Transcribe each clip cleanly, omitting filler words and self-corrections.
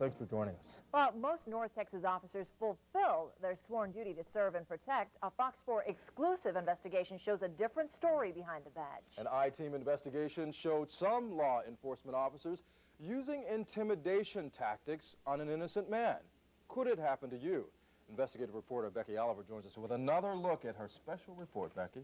Thanks for joining us. Well, most North Texas officers fulfill their sworn duty to serve and protect. A Fox 4 exclusive investigation shows a different story behind the badge. An I-Team investigation showed some law enforcement officers using intimidation tactics on an innocent man. Could it happen to you? Investigative reporter Becky Oliver joins us with another look at her special report. Becky.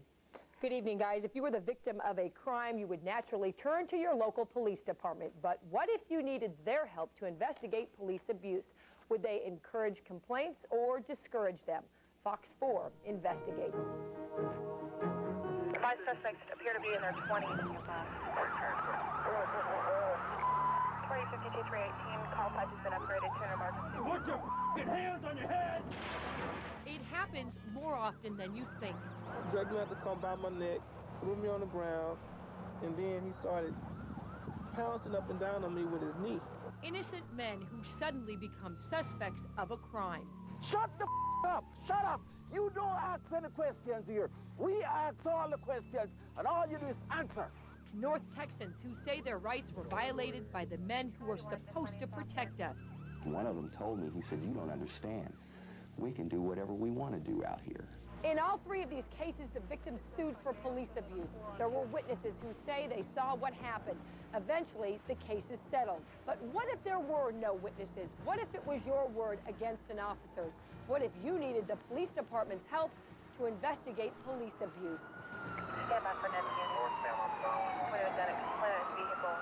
Good evening, guys. If you were the victim of a crime, you would naturally turn to your local police department. But what if you needed their help to investigate police abuse? Would they encourage complaints or discourage them? Fox 4 investigates. 5 suspects appear to be in their 20s. 2052-318, call 5 has been upgraded to an emergency. Put your f***ing hands on your head! It happens more often than you think. Dragged me out to come by my neck, threw me on the ground, and then he started pouncing up and down on me with his knee. Innocent men who suddenly become suspects of a crime. Shut the up! Shut up! You don't ask any questions here. We ask all the questions, and all you do is answer. North Texans who say their rights were violated by the men who are supposed to protect us. One of them told me, he said, "You don't understand. We can do whatever we want to do out here." In all 3 of these cases, the victims sued for police abuse. There were witnesses who say they saw what happened. Eventually, the case is settled. But what if there were no witnesses? What if it was your word against an officer's? What if you needed the police department's help to investigate police abuse? Stand by for next unit. Would have done a complainant vehicle.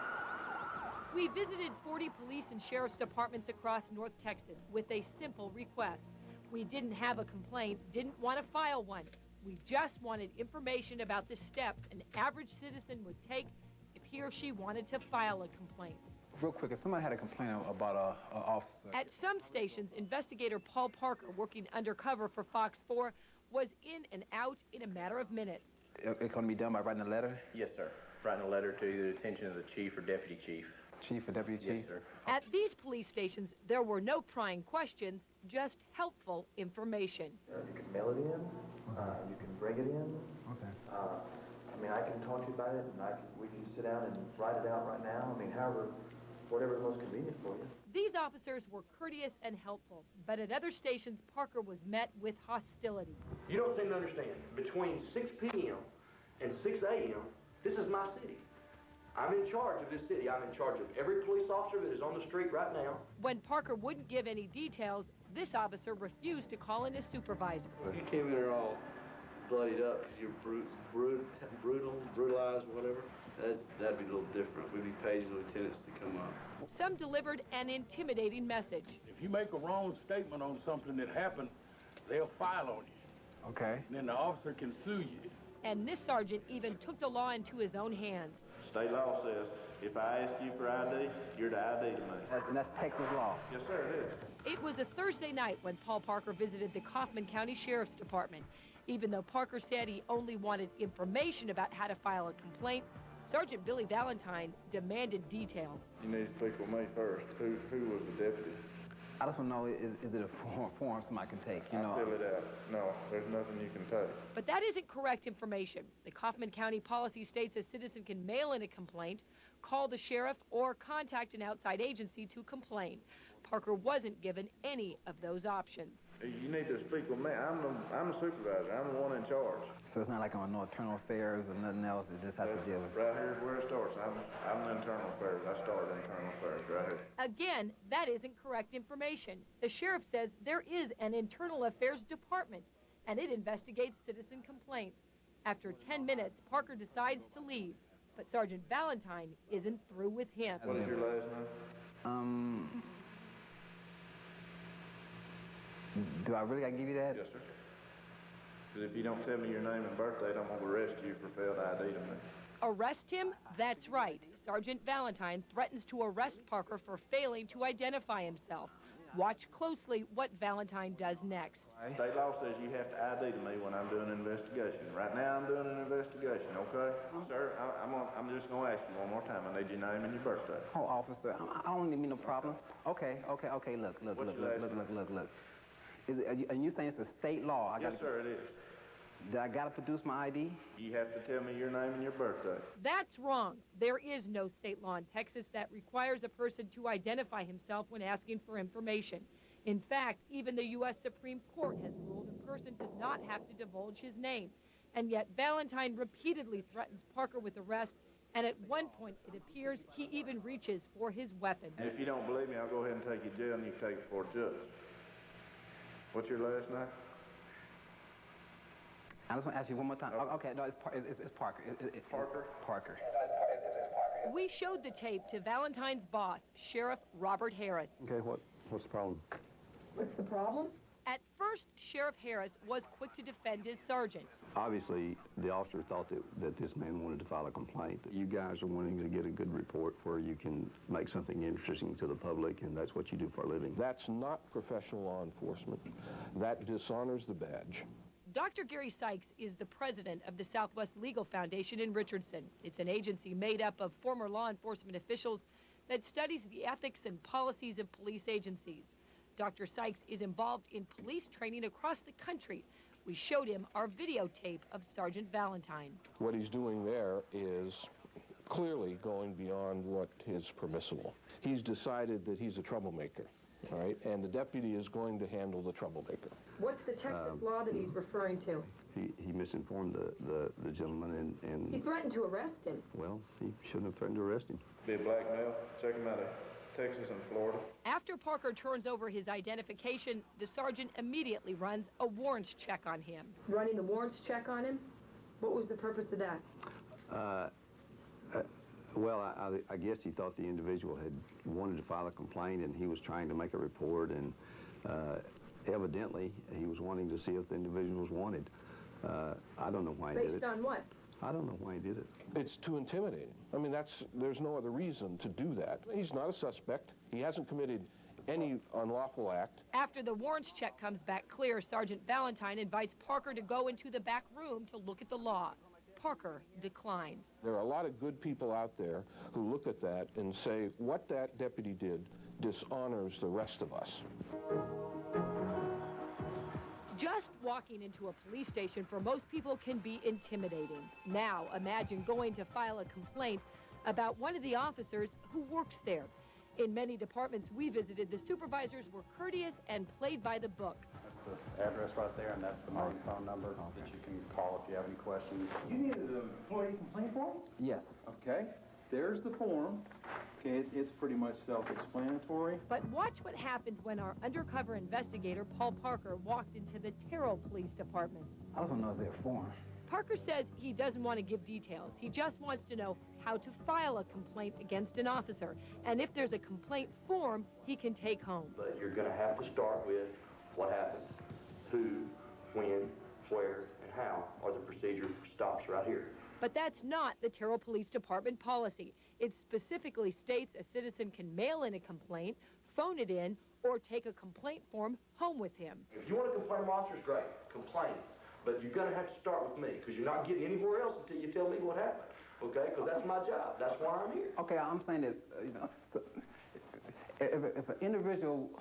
We visited 40 police and sheriff's departments across North Texas with a simple request. We didn't have a complaint, didn't want to file one. We just wanted information about the steps an average citizen would take if he or she wanted to file a complaint. Real quick, if somebody had a complaint about an officer. At some stations, investigator Paul Parker, working undercover for Fox 4, was in and out in a matter of minutes. It's going to be done by writing a letter? Yes, sir. Writing a letter to the attention of the chief or deputy chief. Chief or deputy chief? Yes, sir. At these police stations, there were no prying questions, just helpful information. You can mail it in, you can bring it in. Okay. I mean, I can talk to you about it, and we can sit down and write it out right now. I mean, whatever's most convenient for you. These officers were courteous and helpful, but at other stations, Parker was met with hostility. You don't seem to understand. Between 6 p.m. and 6 a.m., this is my city. I'm in charge of this city. I'm in charge of every police officer that is on the street right now. When Parker wouldn't give any details, this officer refused to call in his supervisor. If you came in there all bloodied up because you're brutalized, whatever, that'd be a little different. We'd be paging lieutenants to come up. Some delivered an intimidating message. If you make a wrong statement on something that happened, they'll file on you. Okay. And then the officer can sue you. And this sergeant even took the law into his own hands. State law says, if I ask you for ID, you're to ID to me. And that's Texas law? Yes, sir, it is. It was a Thursday night when Paul Parker visited the Kaufman County Sheriff's Department. Even though Parker said he only wanted information about how to file a complaint, Sergeant Billy Valentine demanded details. You need to speak with me first. Who was the deputy? I just want to know, is it a form somebody can take, you know? I'll fill it out. No, there's nothing you can take. But that isn't correct information. The Kaufman County policy states a citizen can mail in a complaint, call the sheriff, or contact an outside agency to complain. Parker wasn't given any of those options. You need to speak with me. I'm the supervisor. I'm the one in charge. So it's not like I'm on internal affairs or nothing else. It just has to deal with. Right here's where it starts. I'm the internal affairs. I started internal affairs right here. Again, that isn't correct information. The sheriff says there is an internal affairs department, and it investigates citizen complaints. After 10 minutes, Parker decides to leave, but Sergeant Valentine isn't through with him. What is your last name? Do I really got to give you that? Yes, sir. Because if you don't tell me your name and birthday, I'm going to arrest you for failed ID to me. Arrest him? That's right. Sergeant Valentine threatens to arrest Parker for failing to identify himself. Watch closely what Valentine does next. State law says you have to ID to me when I'm doing an investigation. Right now I'm doing an investigation, okay? Sir, I'm just going to ask you one more time. I need your name and your birthday. Oh, officer, I don't need no problem. Okay, look. Are you saying it's a state law? Yes, sir, it is. Did I gotta produce my ID? You have to tell me your name and your birthday. That's wrong. There is no state law in Texas that requires a person to identify himself when asking for information. In fact, even the U.S. Supreme Court has ruled a person does not have to divulge his name. And yet Valentine repeatedly threatens Parker with arrest, and at one point it appears he even reaches for his weapon. And if you don't believe me, I'll go ahead and take you to jail and you can take it before a judge. What's your last name? I just want to ask you one more time. Okay, no, it's Parker. It's Parker? Parker. We showed the tape to Valentine's boss, Sheriff Robert Harris. Okay, what's the problem? What's the problem? At first, Sheriff Harris was quick to defend his sergeant. Obviously, the officer thought that this man wanted to file a complaint. You guys are wanting to get a good report where you can make something interesting to the public, and that's what you do for a living. That's not professional law enforcement. That dishonors the badge. Dr. Gary Sykes is the president of the Southwest Legal Foundation in Richardson. It's an agency made up of former law enforcement officials that studies the ethics and policies of police agencies. Dr. Sykes is involved in police training across the country. We showed him our videotape of Sergeant Valentine. What he's doing there is clearly going beyond what is permissible. He's decided that he's a troublemaker, all right, and the deputy is going to handle the troublemaker. What's the Texas law that he's referring to? He misinformed the gentleman, and He threatened to arrest him. well, he shouldn't have threatened to arrest him. Be a black male. Check him out of Texas and Florida. After Parker turns over his identification, the sergeant immediately runs a warrants check on him. Running the warrants check on him? What was the purpose of that? Well, I guess he thought the individual had wanted to file a complaint, and he was trying to make a report, and evidently he was wanting to see if the individual was wanted. I don't know why he did it. Based on what? I don't know why he did it. It's too intimidating. I mean, there's no other reason to do that. He's not a suspect. He hasn't committed any unlawful act. After the warrants check comes back clear, Sergeant Valentine invites Parker to go into the back room to look at the law. Parker declines. There are a lot of good people out there who look at that and say, what that deputy did dishonors the rest of us. Just walking into a police station for most people can be intimidating. Now imagine going to file a complaint about one of the officers who works there. In many departments we visited, the supervisors were courteous and played by the book. That's the address right there, and that's the main phone number that you can call if you have any questions. You needed an employee complaint form? Yes. Okay. There's the form. Okay, it's pretty much self-explanatory. But watch what happened when our undercover investigator, Paul Parker, walked into the Terrell Police Department. I don't know their form. Parker says he doesn't want to give details. He just wants to know how to file a complaint against an officer. And if there's a complaint form, he can take home. But you're going to have to start with what happened, who, when, where, and how are the procedure stops right here. But that's not the Terrell Police Department policy. It specifically states a citizen can mail in a complaint, phone it in, or take a complaint form home with him. If you want to complain to officers, great, complain. But you're going to have to start with me, because you're not getting anywhere else until you tell me what happened, okay? Because that's my job. That's why I'm here. Okay, I'm saying that, you know, if an individual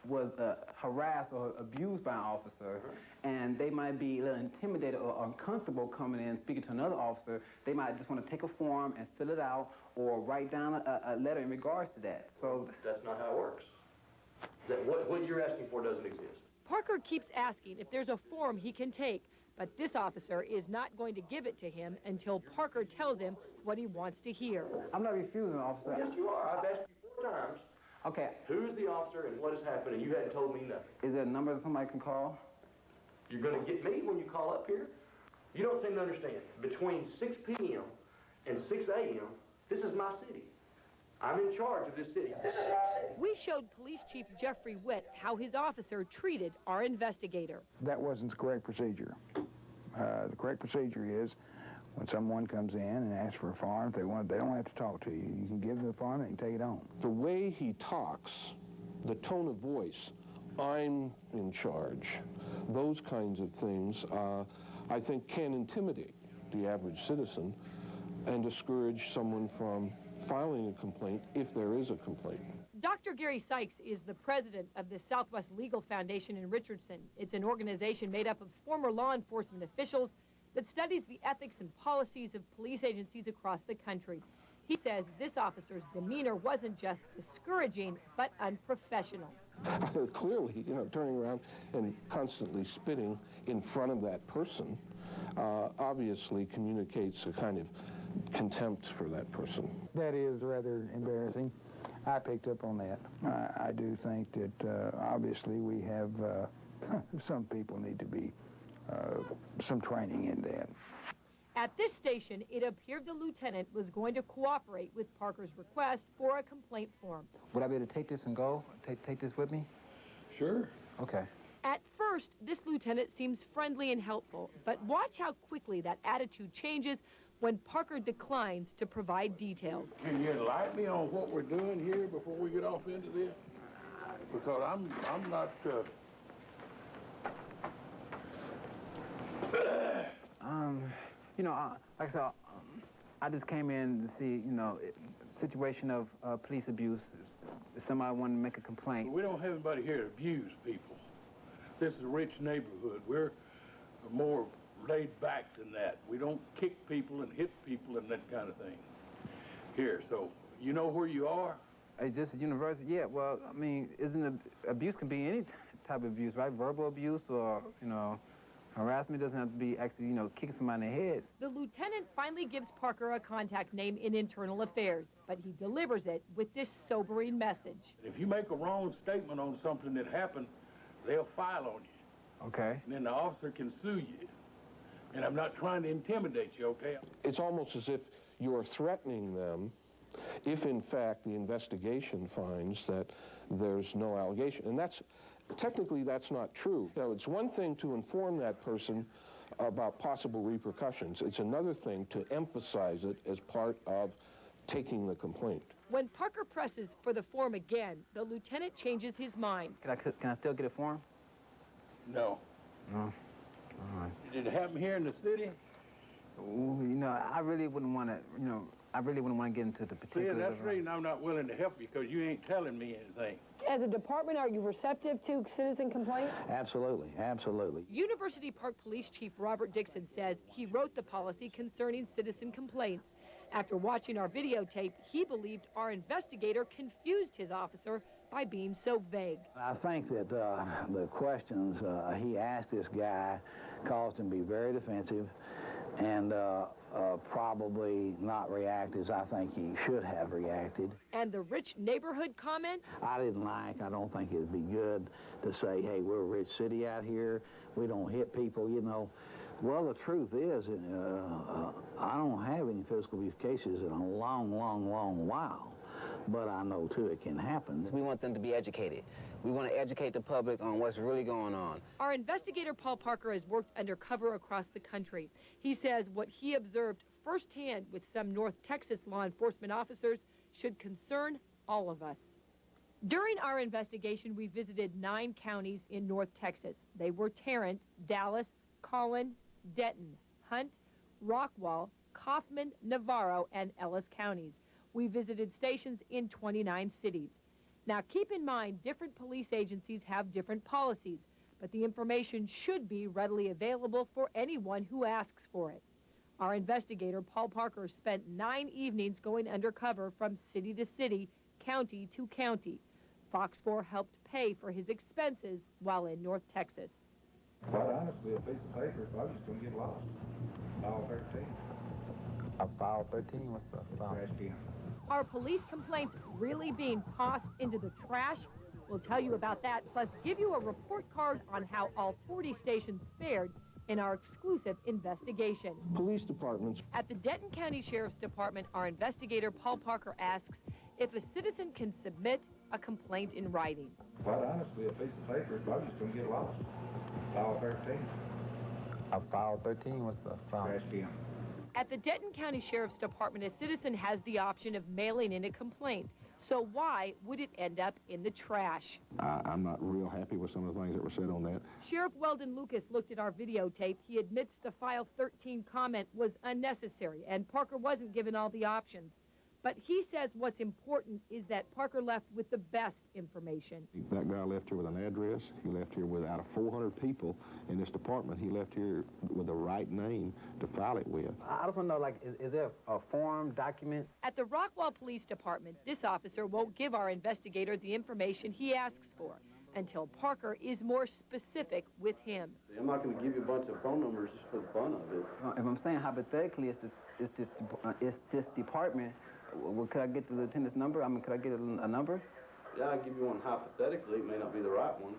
was harassed or abused by an officer, and they might be a little intimidated or uncomfortable coming in speaking to another officer, they might just want to take a form and fill it out or write down a letter in regards to that. So that's not how it works. What you're asking for doesn't exist. Parker keeps asking if there's a form he can take, but this officer is not going to give it to him until Parker tells him what he wants to hear. I'm not refusing, officer. Yes, you are. I've asked you 4 times. Okay. Who's the officer and what has happened, and you hadn't told me nothing. Is there a number that somebody can call? You're going to get me when you call up here? You don't seem to understand. Between 6 p.m. and 6 a.m., this is my city. I'm in charge of this city. This is my city. We showed Police Chief Jeffrey Witt how his officer treated our investigator. That wasn't the correct procedure. The correct procedure is when someone comes in and asks for a form, if they don't have to talk to you. You can give them the form and you can take it home. The way he talks, the tone of voice, I'm in charge, those kinds of things, I think can intimidate the average citizen and discourage someone from filing a complaint if there is a complaint. Dr. Gary Sykes is the president of the Southwest Legal Foundation in Richardson. It's an organization made up of former law enforcement officials that studies the ethics and policies of police agencies across the country. He says this officer's demeanor wasn't just discouraging, but unprofessional. Clearly, turning around and constantly spitting in front of that person obviously communicates a kind of contempt for that person. That is rather embarrassing. I picked up on that. I do think that obviously we have, some people need to be, some training in that. At this station, it appeared the lieutenant was going to cooperate with Parker's request for a complaint form. Would I be able to take this and go? Take this with me? Sure. Okay. At first, this lieutenant seems friendly and helpful, but watch how quickly that attitude changes when Parker declines to provide details. Can you enlighten me on what we're doing here before we get off into this? Because I'm not... like I said, I just came in to see, situation of police abuse. Somebody wanted to make a complaint. We don't have anybody here to abuse people. This is a rich neighborhood. We're more laid back than that. We don't kick people and hit people and that kind of thing here. So, you know where you are? Just a university? Yeah, well, I mean, abuse can be any type of abuse, right? Verbal abuse or, harassment doesn't have to be actually, kicking somebody in the head. The lieutenant finally gives Parker a contact name in Internal Affairs, but he delivers it with this sobering message. If you make a wrong statement on something that happened, they'll file on you. Okay. And then the officer can sue you. And I'm not trying to intimidate you, okay? It's almost as if you're threatening them if, in fact, the investigation finds that there's no allegation. And technically, that's not true. It's one thing to inform that person about possible repercussions. It's another thing to emphasize it as part of taking the complaint. When Parker presses for the form again, the lieutenant changes his mind. Can I still get a form? No. No. All right. Did it happen here in the city? I really wouldn't want to, I really wouldn't want to get into the particulars. Yeah, that's the reason I'm not willing to help you, because you ain't telling me anything. As a department, are you receptive to citizen complaints? Absolutely, absolutely. University Park Police Chief Robert Dixon says he wrote the policy concerning citizen complaints. After watching our videotape, he believed our investigator confused his officer by being so vague. I think that the questions he asked this guy caused him to be very defensive and probably not react as I think he should have reacted. And the rich neighborhood comment? I don't think it'd be good to say, hey, we're a rich city out here, we don't hit people, Well, the truth is, I don't have any physical abuse cases in a long, long, long while. But I know, too, it can happen. We want them to be educated. We want to educate the public on what's really going on. Our investigator, Paul Parker, has worked undercover across the country. He says what he observed firsthand with some North Texas law enforcement officers should concern all of us. During our investigation, we visited 9 counties in North Texas. They were Tarrant, Dallas, Collin, Denton, Hunt, Rockwall, Kaufman, Navarro, and Ellis counties. We visited stations in 29 cities. Now, keep in mind, different police agencies have different policies, but the information should be readily available for anyone who asks for it. Our investigator, Paul Parker, spent 9 evenings going undercover from city to city, county to county. Fox 4 helped pay for his expenses while in North Texas. Quite honestly, a piece of paper, if I was just going to get lost. File 13. File 13? What's the file? Trash can. Are police complaints really being tossed into the trash? We'll tell you about that, plus give you a report card on how all 40 stations fared in our exclusive investigation. Police departments. At the Denton County Sheriff's Department, our investigator, Paul Parker, asks if a citizen can submit a complaint in writing. Quite honestly, a piece of paper, if I was just going to get lost. File 13. File 13? What's the file? Trash can. At the Denton County Sheriff's Department, a citizen has the option of mailing in a complaint. So why would it end up in the trash? I'm not real happy with some of the things that were said on that. Sheriff Weldon Lucas looked at our videotape. He admits the File 13 comment was unnecessary, and Parker wasn't given all the options. But he says what's important is that Parker left with the best information. That guy left here with an address. He left here with, out of 400 people in this department, he left here with the right name to file it with. I just want to know, like, is there a form, document? At the Rockwall Police Department, this officer won't give our investigator the information he asks for until Parker is more specific with him. I'm not going to give you a bunch of phone numbers just for the fun of it. If I'm saying hypothetically, it's this department, well, could I get the lieutenant's number? I mean, could I get a number? Yeah, I'll give you one hypothetically. It may not be the right one.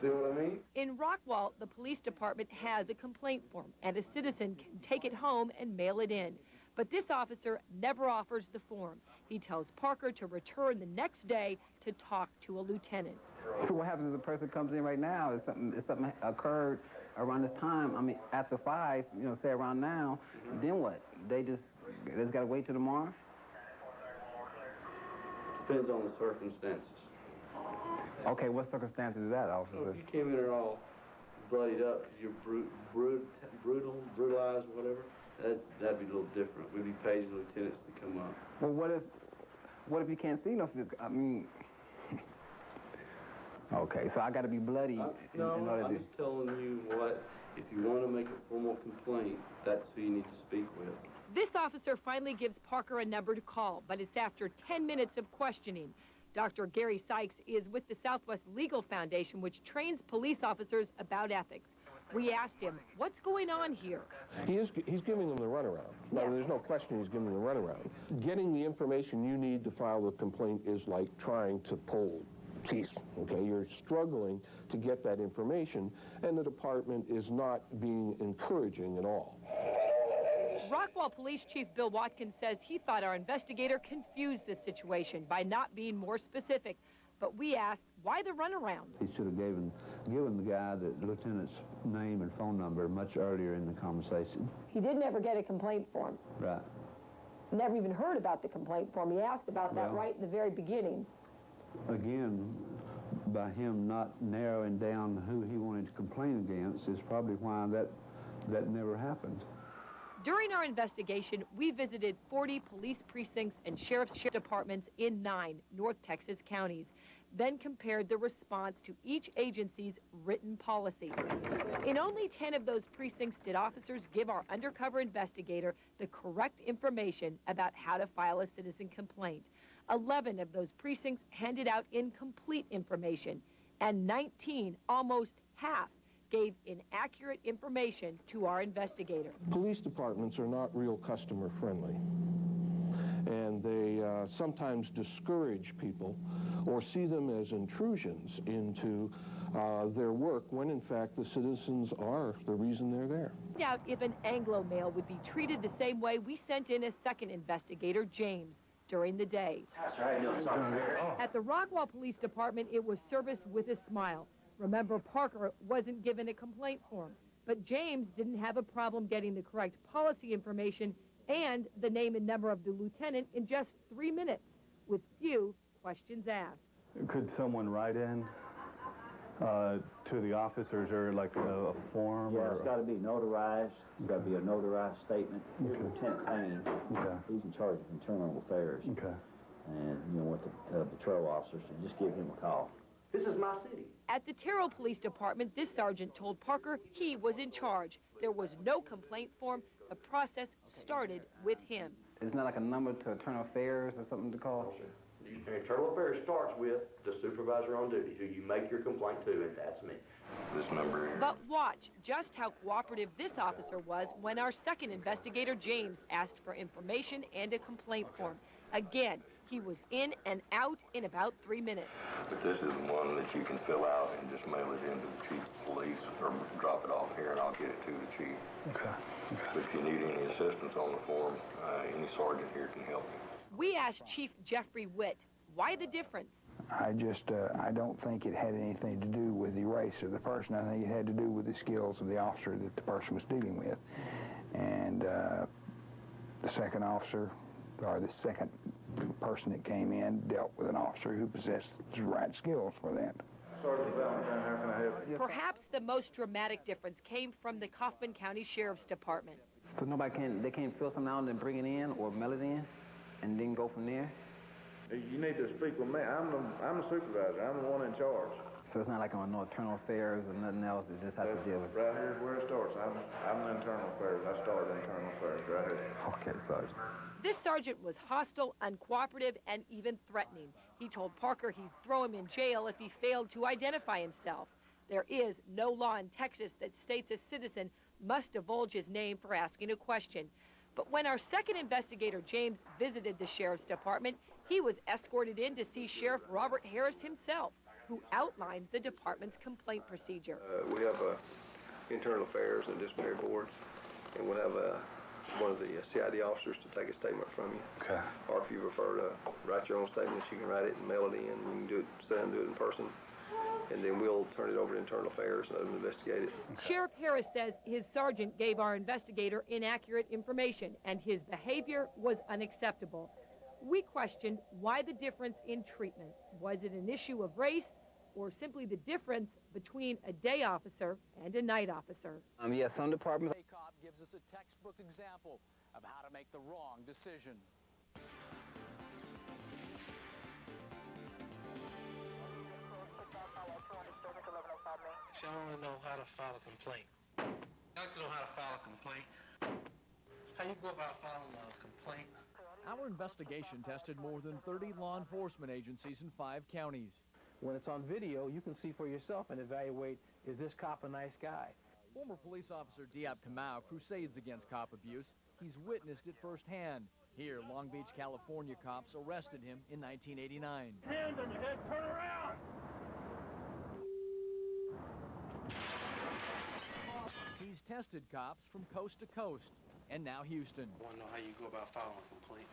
See what I mean? In Rockwall, the police department has a complaint form, and a citizen can take it home and mail it in. But this officer never offers the form. He tells Parker to return the next day to talk to a lieutenant. So what happens if the person comes in right now, if something occurred around this time, I mean, after 5, you know, say around now, then what? They just got to wait till tomorrow? Depends on the circumstances. Okay, what circumstances is that, officer? Well, if you came in here all bloodied up because you're brutalized, whatever, that'd be a little different. We'd be paging lieutenants to come up. Well, what if you can't see nothing? I mean, okay, so I got to be bloody. I'm just telling you what, if you want to make a formal complaint, that's who you need to speak with. This officer finally gives Parker a number to call, but it's after 10 minutes of questioning. Dr. Gary Sykes is with the Southwest Legal Foundation, which trains police officers about ethics. We asked him, what's going on here? He's giving them the runaround. Yeah. No, there's no question he's giving them the runaround. Getting the information you need to file the complaint is like trying to pull teeth, okay? You're struggling to get that information, and the department is not being encouraging at all. Rockwall Police Chief Bill Watkins says he thought our investigator confused the situation by not being more specific. But we asked, why the runaround? He should have given the guy the lieutenant's name and phone number much earlier in the conversation. He did never get a complaint form. Right. Never even heard about the complaint form. He asked about that right in the very beginning. Again, by him not narrowing down who he wanted to complain against is probably why that never happened. During our investigation, we visited 40 police precincts and sheriff's departments in 9 North Texas counties, then compared the response to each agency's written policy. In only 10 of those precincts did officers give our undercover investigator the correct information about how to file a citizen complaint. 11 of those precincts handed out incomplete information, and 19, almost half, gave inaccurate information to our investigator. Police departments are not real customer friendly, and they sometimes discourage people or see them as intrusions into their work when in fact the citizens are the reason they're there. Doubt if an Anglo male would be treated the same way, we sent in a second investigator, James, during the day. At the Rockwall Police Department, it was service with a smile. Remember, Parker wasn't given a complaint form, but James didn't have a problem getting the correct policy information and the name and number of the lieutenant in just 3 minutes, with few questions asked. Could someone write in to the officers or like a form? Yeah, it's got to be notarized. It's got to be a notarized statement. Here's Lieutenant Payne. Okay. He's in charge of internal affairs. Okay. And, you know, with the patrol officers, so just give him a call. This is my city. At the Terrell Police Department, this sergeant told Parker he was in charge. There was no complaint form. The process started with him. It's not like a number to internal affairs or something to call? Internal affairs starts with the supervisor on duty, who you make your complaint to, and that's me. This number here. But watch just how cooperative this officer was when our second investigator, James, asked for information and a complaint form. Again, he was in and out in about 3 minutes. But this is one that you can fill out and just mail it into the chief of police or drop it off here and I'll get it to the chief. Okay. But if you need any assistance on the form, any sergeant here can help you. We asked Chief Jeffrey Witt, why the difference? I don't think it had anything to do with the race of the person. I think it had to do with the skills of the officer that the person was dealing with. And the second officer, or the second person that came in, dealt with an officer who possessed the right skills for that. Sergeant Valentine, how can I help you? Perhaps the most dramatic difference came from the Kaufman County Sheriff's Department. So they can't fill something out and then bring it in or mail it in and then go from there? You need to speak with me. I'm the supervisor. I'm the one in charge. So it's not like on no internal affairs or nothing else, it just has to deal with... Right here's where it starts. I'm the internal affairs. I started internal affairs right here. Okay, Sergeant. This sergeant was hostile, uncooperative, and even threatening. He told Parker he'd throw him in jail if he failed to identify himself. There is no law in Texas that states a citizen must divulge his name for asking a question. But when our second investigator, James, visited the sheriff's department, he was escorted in to see Sheriff Robert Harris himself, who outlined the department's complaint procedure. We have internal affairs and disciplinary boards, and we'll have one of the CID officers to take a statement from you. Okay. Or if you prefer to write your own statement, you can write it and mail it in. You can do it, sit down and do it in person, and then we'll turn it over to internal affairs and let them investigate it. Okay. Sheriff Harris says his sergeant gave our investigator inaccurate information, and his behavior was unacceptable. We questioned why the difference in treatment. Was it an issue of race or simply the difference between a day officer and a night officer? Yeah, some departments... A cop gives us a textbook example of how to make the wrong decision. I want to know how to file a complaint. I'd like to know how to file a complaint. How you go about filing a complaint? Our investigation tested more than 30 law enforcement agencies in 5 counties. When it's on video, you can see for yourself and evaluate, is this cop a nice guy? Former police officer Diab Kamau crusades against cop abuse. He's witnessed it firsthand. Here, Long Beach, California cops arrested him in 1989. Hands on your head, turn around! He's tested cops from coast to coast, and now Houston. I want to know how you go about filing a complaint.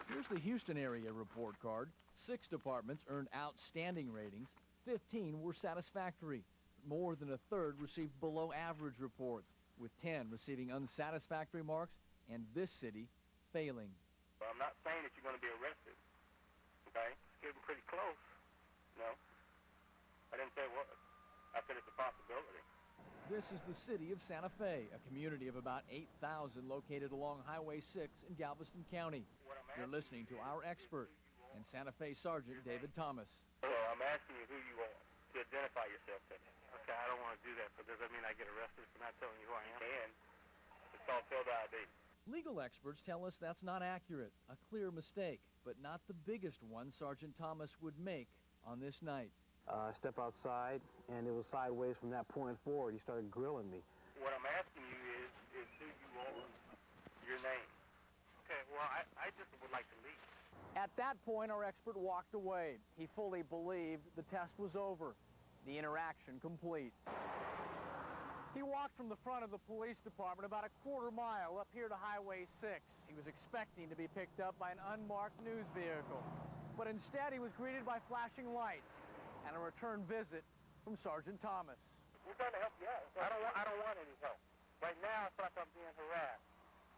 Here's the Houston area report card. 6 departments earned outstanding ratings. 15 were satisfactory. More than a third received below average reports, with 10 receiving unsatisfactory marks, and this city failing. I'm not saying that you're going to be arrested, okay? It's getting pretty close, no. I didn't say it was. I said it's a possibility. This is the city of Santa Fe, a community of about 8,000 located along Highway 6 in Galveston County. You're listening to our expert and Santa Fe Sergeant David Thomas. Well, I'm asking you who you are to identify yourself to me. Okay, I don't want to do that, but does that mean I get arrested for not telling you who I am? And it's called field ID. Legal experts tell us that's not accurate, a clear mistake, but not the biggest one Sergeant Thomas would make on this night. I step outside, and it was sideways from that point forward. He started grilling me. What I'm asking you is who you are, your name. Okay, well, I just would like to leave. At that point, our expert walked away. He fully believed the test was over, the interaction complete. He walked from the front of the police department about a quarter mile up here to Highway 6. He was expecting to be picked up by an unmarked news vehicle, but instead he was greeted by flashing lights and a return visit from Sergeant Thomas. We're trying to help you out. I don't want any help. Right now, it's like I'm being harassed.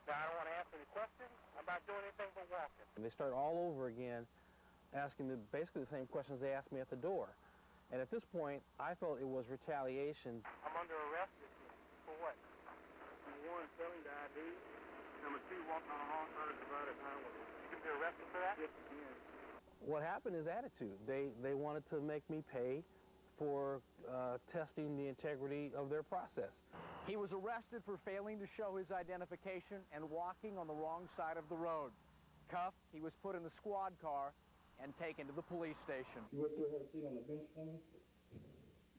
Now, I don't want to answer any questions. I'm not doing anything but walking. And they started all over again, asking basically the same questions they asked me at the door. And at this point, I felt it was retaliation. I'm under arrest for what? Number 1, failing to ID. Number 2, walking on the wrong side of the divided highway. You can be arrested for that? Yes, you can. What happened is attitude. They wanted to make me pay for testing the integrity of their process. He was arrested for failing to show his identification and walking on the wrong side of the road. Cuffed, he was put in the squad car and taken to the police station. You wish you had a seat on the bench for me?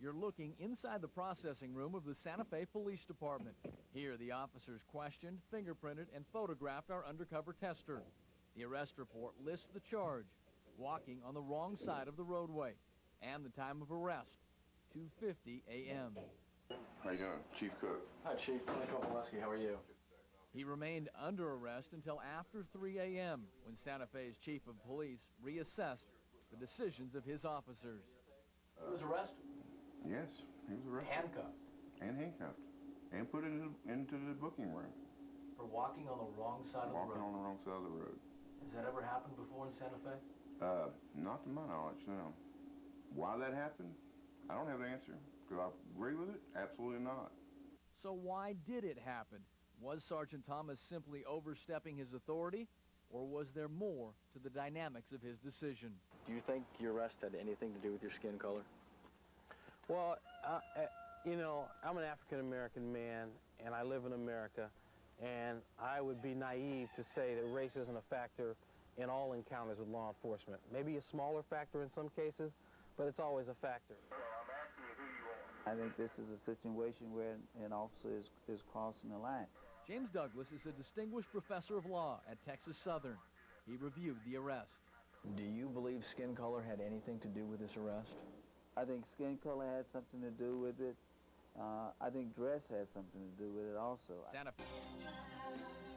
You're looking inside the processing room of the Santa Fe Police Department. Here, the officers questioned, fingerprinted, and photographed our undercover tester. The arrest report lists the charge: walking on the wrong side of the roadway, and the time of arrest, 2:50 a.m. How you doing? Chief Cook. Hi, Chief. Michael Molesky. How are you? He remained under arrest until after 3 a.m. when Santa Fe's chief of police reassessed the decisions of his officers. He was arrested? Yes, he was arrested. Handcuffed? And handcuffed. And put into the booking room. For walking on the wrong side of the road? Walking on the wrong side of the road. Has that ever happened before in Santa Fe? Not to my knowledge, no. Why that happened, I don't have an answer. Do I agree with it? Absolutely not. So why did it happen? Was Sergeant Thomas simply overstepping his authority, or was there more to the dynamics of his decision? Do you think your arrest had anything to do with your skin color? Well, you know, I'm an African-American man, and I live in America, and I would be naive to say that race isn't a factor in all encounters with law enforcement. Maybe a smaller factor in some cases, but it's always a factor. I think this is a situation where an officer is crossing the line. James Douglas is a distinguished professor of law at Texas Southern. He reviewed the arrest. Do you believe skin color had anything to do with this arrest? I think skin color had something to do with it. I think dress has something to do with it also.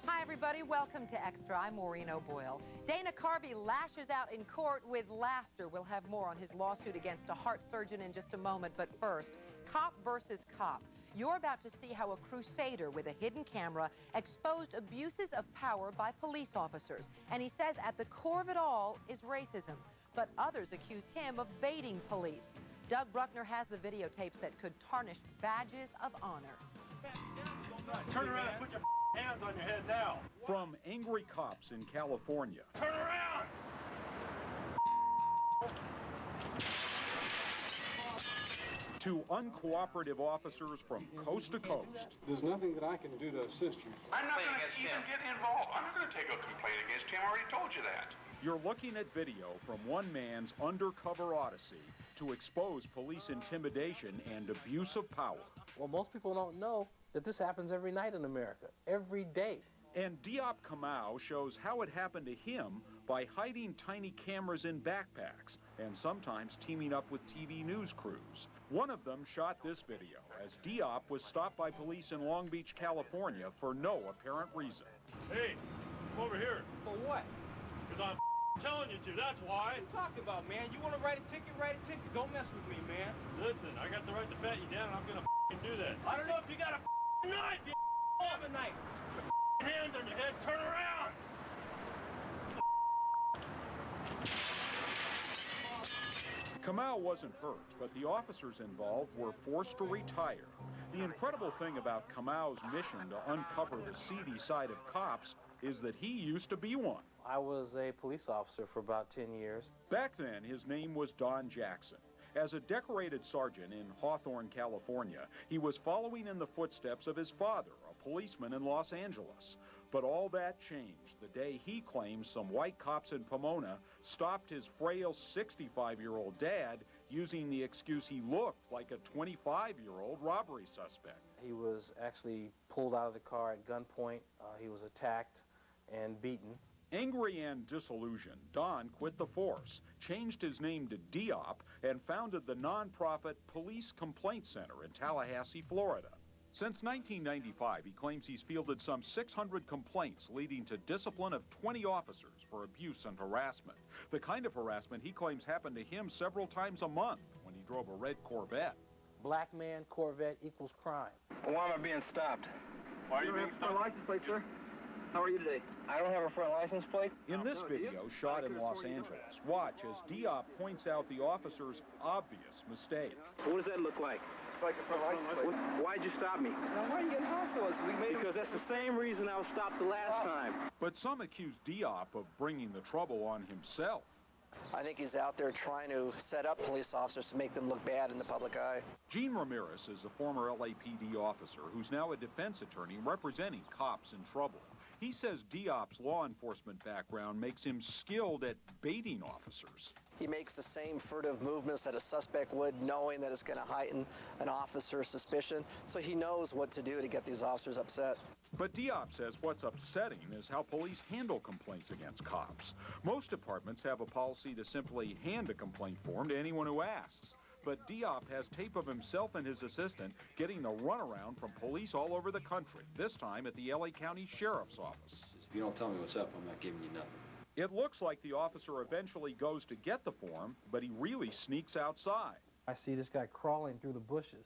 Hi, everybody. Welcome to Extra. I'm Maureen O'Boyle. Dana Carvey lashes out in court with laughter. We'll have more on his lawsuit against a heart surgeon in just a moment. But first, cop versus cop. You're about to see how a crusader with a hidden camera exposed abuses of power by police officers. And he says at the core of it all is racism. But others accuse him of baiting police. Doug Bruckner has the videotapes that could tarnish badges of honor. Turn around and put your hands on your head now. From angry cops in California. Turn around! To uncooperative officers from coast to coast. There's nothing that I can do to assist you. I'm not going to even get involved. I'm not going to take a complaint against him. I already told you that. You're looking at video from one man's undercover odyssey to expose police intimidation and abuse of power. Well, most people don't know that this happens every night in America, every day. And Diop Kamau shows how it happened to him by hiding tiny cameras in backpacks and sometimes teaming up with TV news crews. One of them shot this video as Diop was stopped by police in Long Beach, California for no apparent reason. Hey, come over here. For what? Because I'm telling you to, that's why. What are you talking about, man? You want to write a ticket, write a ticket. Don't mess with me, man. Listen, I got the right to pat you down, and I'm going to do that. I don't know if you got a knife, you have a knife. Put your hands on your head, turn around. Kamau wasn't hurt, but the officers involved were forced to retire. The incredible thing about Kamau's mission to uncover the seedy side of cops is that he used to be one. I was a police officer for about 10 years. Back then, his name was Don Jackson. As a decorated sergeant in Hawthorne, California, he was following in the footsteps of his father, a policeman in Los Angeles. But all that changed the day he claims some white cops in Pomona stopped his frail 65-year-old dad using the excuse he looked like a 25-year-old robbery suspect. He was actually pulled out of the car at gunpoint. He was attacked and beaten. Angry and disillusioned, Don quit the force, changed his name to Diop, and founded the nonprofit Police Complaint Center in Tallahassee, Florida. Since 1995, he claims he's fielded some 600 complaints leading to discipline of 20 officers for abuse and harassment. The kind of harassment he claims happened to him several times a month when he drove a red Corvette. Black man, Corvette equals crime. Why am I being stopped? Why are you being stopped? License plate, sir? How are you today? I don't have a front license plate. In this video, shot in Los Angeles, watch as Diop points out the officer's obvious mistake. What does that look like? It's like a front license plate. Why'd you stop me? Now, why are you getting hostile? Because that's the same reason I was stopped the last time. But some accuse Diop of bringing the trouble on himself. I think he's out there trying to set up police officers to make them look bad in the public eye. Gene Ramirez is a former LAPD officer who's now a defense attorney representing cops in trouble. He says Diop's law enforcement background makes him skilled at baiting officers. He makes the same furtive movements that a suspect would, knowing that it's going to heighten an officer's suspicion, so he knows what to do to get these officers upset. But Diop says what's upsetting is how police handle complaints against cops. Most departments have a policy to simply hand a complaint form to anyone who asks. But Diop has tape of himself and his assistant getting the runaround from police all over the country, this time at the LA County Sheriff's Office. If you don't tell me what's up, I'm not giving you nothing. It looks like the officer eventually goes to get the form, but he really sneaks outside. I see this guy crawling through the bushes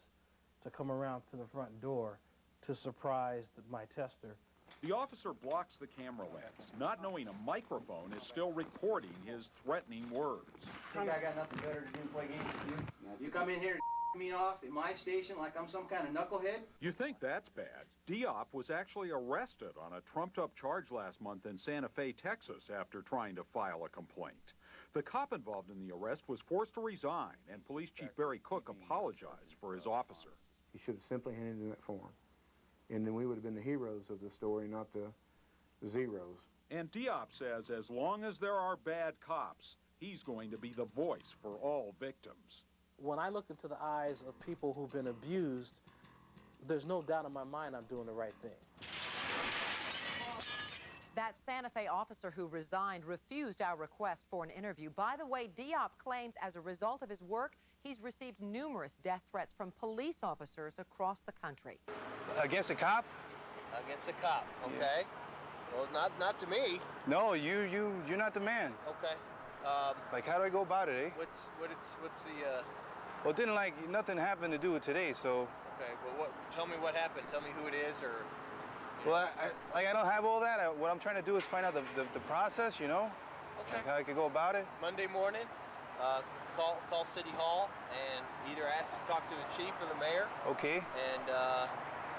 to come around to the front door to surprise my tester. The officer blocks the camera lens, not knowing a microphone is still recording his threatening words. Think I got nothing better to do than play games with you? You come in here me off in my station like I'm some kind of knucklehead? You think that's bad? Diop was actually arrested on a trumped-up charge last month in Santa Fe, Texas, after trying to file a complaint. The cop involved in the arrest was forced to resign, and Police Chief Barry Cook apologized for his officer. He should have simply handed in that form. And then we would have been the heroes of the story, not the zeros. And Diop says as long as there are bad cops, he's going to be the voice for all victims. When I look into the eyes of people who've been abused, there's no doubt in my mind I'm doing the right thing. That Santa Fe officer who resigned refused our request for an interview. By the way, Diop claims as a result of his work, he's received numerous death threats from police officers across the country. Against a cop? Against a cop, okay. Yeah. Well, not to me. No, you're not the man. Okay. Like, how do I go about it, eh? What's the, Well, it didn't, like, nothing happened to do with today, so... Okay, well, tell me what happened. Tell me who it is, or... Well, I don't have all that. What I'm trying to do is find out the process, you know? Okay. Like how I could go about it. Monday morning, call City Hall and either ask to talk to the chief or the mayor. Okay. And,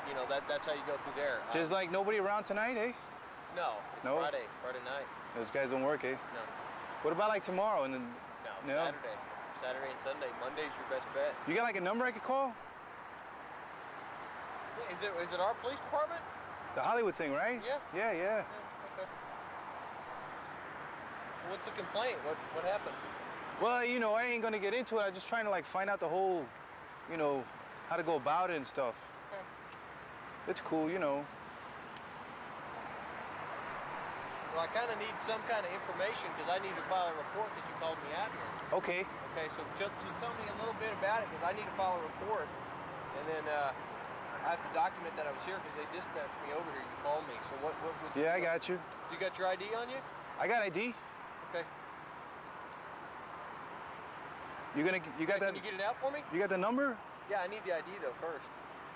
you know, that's how you go through there. There's, like, nobody around tonight, eh? No, it's No? Friday night. Those guys don't work, eh? No. What about, like, tomorrow? And then, No, Saturday and Sunday. Monday's your best bet. You got, like, a number I could call? Yeah, is it our police department? The Hollywood thing, right? Yeah. Yeah. Okay. What's the complaint? What happened? Well, you know, I ain't gonna get into it. I'm just trying to, like, find out the whole, you know, how to go about it and stuff. Okay. It's cool, you know. Well, I kind of need some kind of information because I need to file a report because you called me out here. Okay. Okay, so just tell me a little bit about it because I need to file a report. And then I have to document that I was here because they dispatched me over here. You called me. So what was... Yeah, I got you. You got your ID on you? I got ID. Okay. You got that? Can you get it out for me? You got the number? Yeah, I need the ID though first.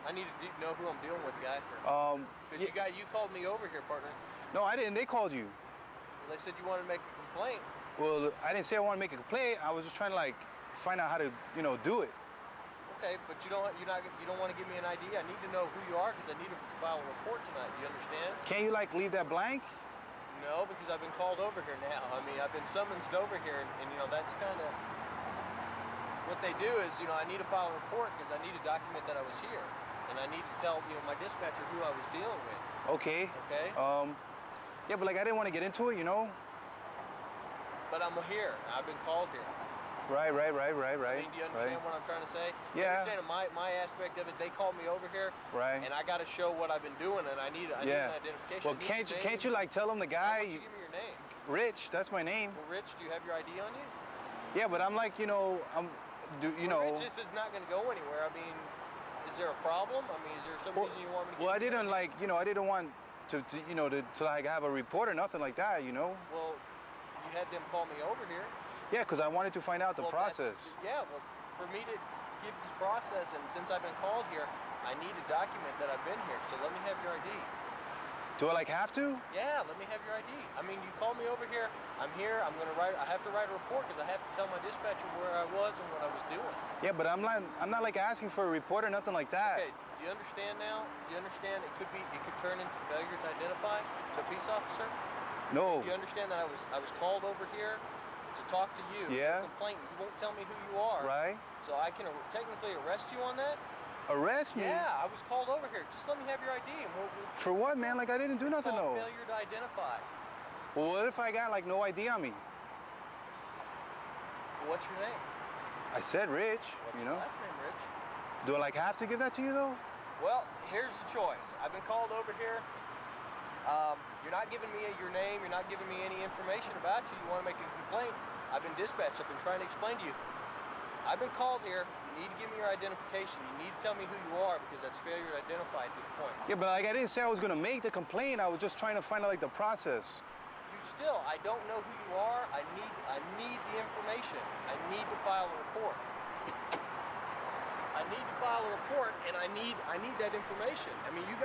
I need to know who I'm dealing with, guy. Because you called me over here, partner. No, I didn't. They called you. Well, they said you wanted to make a complaint. Well, I didn't say I want to make a complaint. I was just trying to, like, find out how to, you know, do it. Okay, but you don't want to give me an ID. I need to know who you are because I need to file a report tonight. Do you understand? Can't you, like, leave that blank? No, because I've been called over here now. I mean, I've been summoned over here, and you know, that's kind of what they do is, you know, I need to file a report because I need to document that I was here, and I need to tell, you know, my dispatcher who I was dealing with. Okay. Okay. Yeah, but, like, I didn't want to get into it, you know? But I'm here. I've been called here. Right. I mean, do you understand what I'm trying to say? Yeah. You understand my aspect of it? They called me over here. Right. And I got to show what I've been doing, and I need an identification. Well, can't you like tell them the guy? Why don't you give me your name? Rich, that's my name. Well, Rich, do you have your ID on you? Yeah, but I'm like, you know, Rich, this is not going to go anywhere. I mean, is there a problem? I mean, is there some reason you want me to? Well, I didn't like, you know, I didn't want to you know, to like have a report or nothing like that, you know. Well, you had them call me over here. Yeah, because I wanted to find out the process. Yeah, well, for me to give this process, and since I've been called here, I need to document that I've been here. So let me have your ID. Do I like have to? Yeah, let me have your ID. I mean, you called me over here. I'm here. I have to write a report because I have to tell my dispatcher where I was and what I was doing. Yeah, but I'm not like asking for a report or nothing like that. Okay, do you understand now? Do you understand it could turn into failure to identify to a peace officer? No. Do you understand that I was called over here to talk to you? Yeah. Complaint. You won't tell me who you are. Right. So I can technically arrest you on that? Arrest me? Yeah, I was called over here. Just let me have your ID and we'll For what, man? Like, I didn't do nothing, though. Failure to identify. Well, what if I got, like, no ID on me? Well, what's your name? I said Rich, What's you know? Your last name, Rich? Do I, like, have to give that to you, though? Well, here's the choice. I've been called over here. You're not giving me your name. You're not giving me any information about you. You want to make a complaint. I've been dispatched. I've been trying to explain to you. I've been called here. You need to give me your identification. You need to tell me who you are because that's failure to identify at this point. Yeah, but, like, I didn't say I was going to make the complaint. I was just trying to find out, like, the process. I don't know who you are. I need the information. I need to file a report. I need to file a report, and I need that information. I mean, you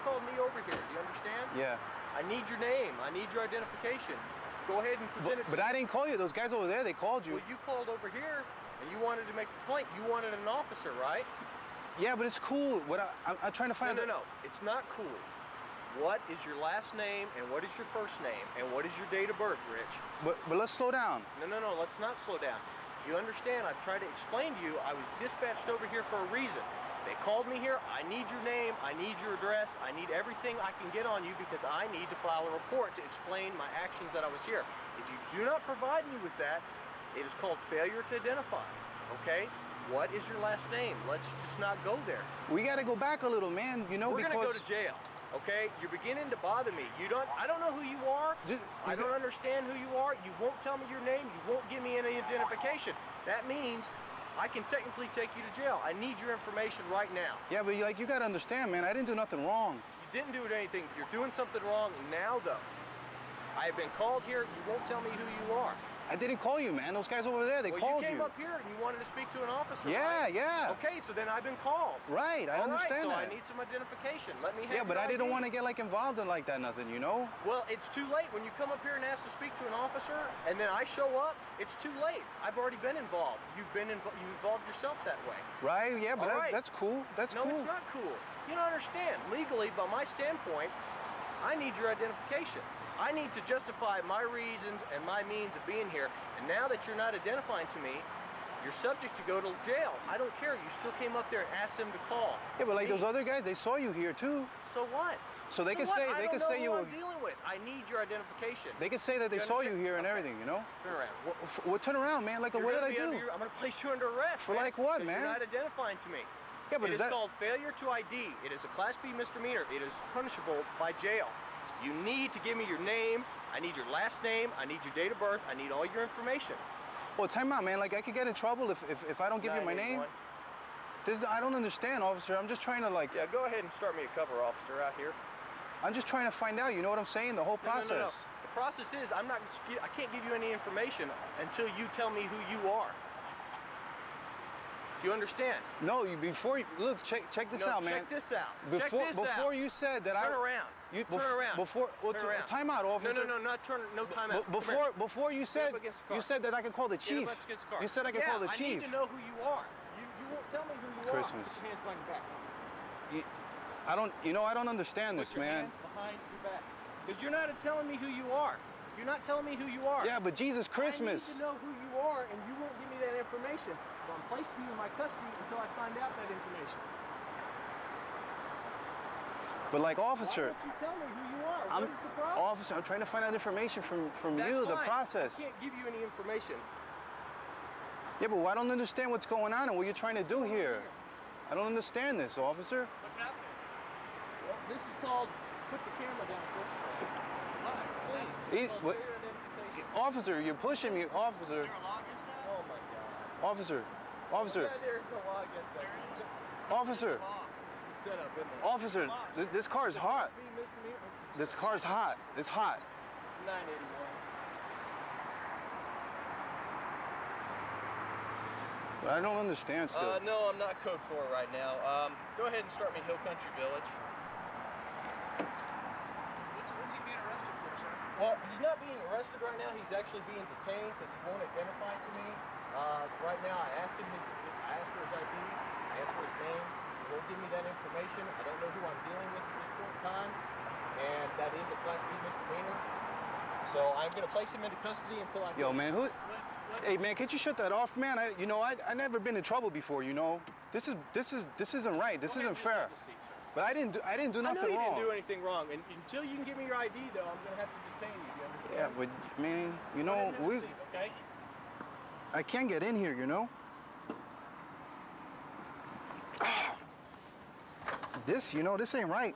called me over here. Do you understand? Yeah. I need your name. I need your identification. Go ahead and present it to me. But I didn't call you. Those guys over there, they called you. Well, you called over here. and you wanted to make a complaint. You wanted an officer, right? Yeah, but it's cool. I'm trying to find out. No, it's not cool. What is your last name, and what is your first name, and what is your date of birth, Rich? But let's slow down. No, let's not slow down. You understand, I've tried to explain to you, I was dispatched over here for a reason. They called me here, I need your name, I need your address, I need everything I can get on you because I need to file a report to explain my actions that I was here. If you do not provide me with that, it is called failure to identify, okay? What is your last name? Let's just not go there. We gotta go back a little, man, you know, We're because... gonna go to jail. Okay, you're beginning to bother me. I don't know who you are. I don't understand who you are. You won't tell me your name. You won't give me any identification. That means I can technically take you to jail. I need your information right now. Yeah, but like you gotta understand, man, I didn't do nothing wrong. You didn't do anything. You're doing something wrong now, though. I have been called here. You won't tell me who you are. I didn't call you, man. Those guys over there, they called you. You came up here and you wanted to speak to an officer, Yeah, right? yeah. Okay, so then I've been called. Right, I understand that. that. So I need some identification. Let me have Yeah, but your I didn't ID. want to get like involved in like that, nothing, you know? Well, it's too late. When you come up here and ask to speak to an officer, and then I show up, it's too late. I've already been involved. You involved yourself that way. Right, yeah, but All right. that's cool. That's no, cool. it's not cool. You don't understand. Legally, by my standpoint, I need your identification. I need to justify my reasons and my means of being here. And now that you're not identifying to me, you're subject to go to jail. I don't care. You still came up there and asked them to call. Yeah, but like those other guys, they saw you here too. So what? So they can what? say I they don't can say know you who were. I'm dealing with. I need your identification. They can say that they saw you here and everything, you know? Turn around. Well, turn around, man. Like, what did I do? I'm gonna place you under arrest. For like what, 'cause man? You're not identifying to me. Yeah, but it is that... called failure to ID. It is a Class B misdemeanor. It is punishable by jail. You need to give me your name. I need your last name. I need your date of birth. I need all your information. Well, time out, man. Like, I could get in trouble if I don't give you my name. I don't understand, officer. I'm just trying to, like... Yeah, go ahead and start me a cover, officer, out here. I'm just trying to find out, you know what I'm saying? The whole process. No. The process is, I can't give you any information until you tell me who you are. Do you understand? No, look, check this out, man. Check this out. Before you said that Turn around. Turn around. Turn around. Time out, officer. No time out. Before you said that I could call the chief. You said I could call the chief. I need to know who you are. You won't tell me who you Christmas. are. Put your hands behind your back. I don't understand this, man. Hands behind your back. Because you're not telling me who you are. You're not telling me who you are. Yeah, but Jesus Christmas. I need to know who you are, and you won't give me that information. So I'm placing you in my custody until I find out that information. But like, officer. Why don't you tell me who you are? What is the problem? Officer, I'm trying to find out information from That's you, fine. the process. I can't give you any information. Yeah, but I don't understand what's going on and what you're trying to do here. I don't understand this, officer. What's happening? Well, this is called put the camera down, please. Officer, you're pushing me, officer. Oh my God. Officer. There's a law against that. Officer. Officer, this car is hot. This car's hot. It's hot. 981. I don't understand still. No, I'm not code 4 right now. Go ahead and start me Hill Country Village. What's he being arrested for, sir? Well, he's not being arrested right now. He's actually being detained because he won't identify to me. Right now, I asked for his ID. I asked for his name. He won't give me that information. I don't know who I'm dealing with at this point in time. And that is a Class B misdemeanor. So I'm going to place him into custody until I... Yo, man, Hey, man, can't you shut that off, man? I never been in trouble before, you know. This isn't right. This isn't fair. But I didn't do nothing wrong. I know you didn't do anything wrong. And until you can give me your ID, though, I'm going to have to detain you. Do you understand? Yeah, but man, you know, okay? I can't get in here, you know. This ain't right.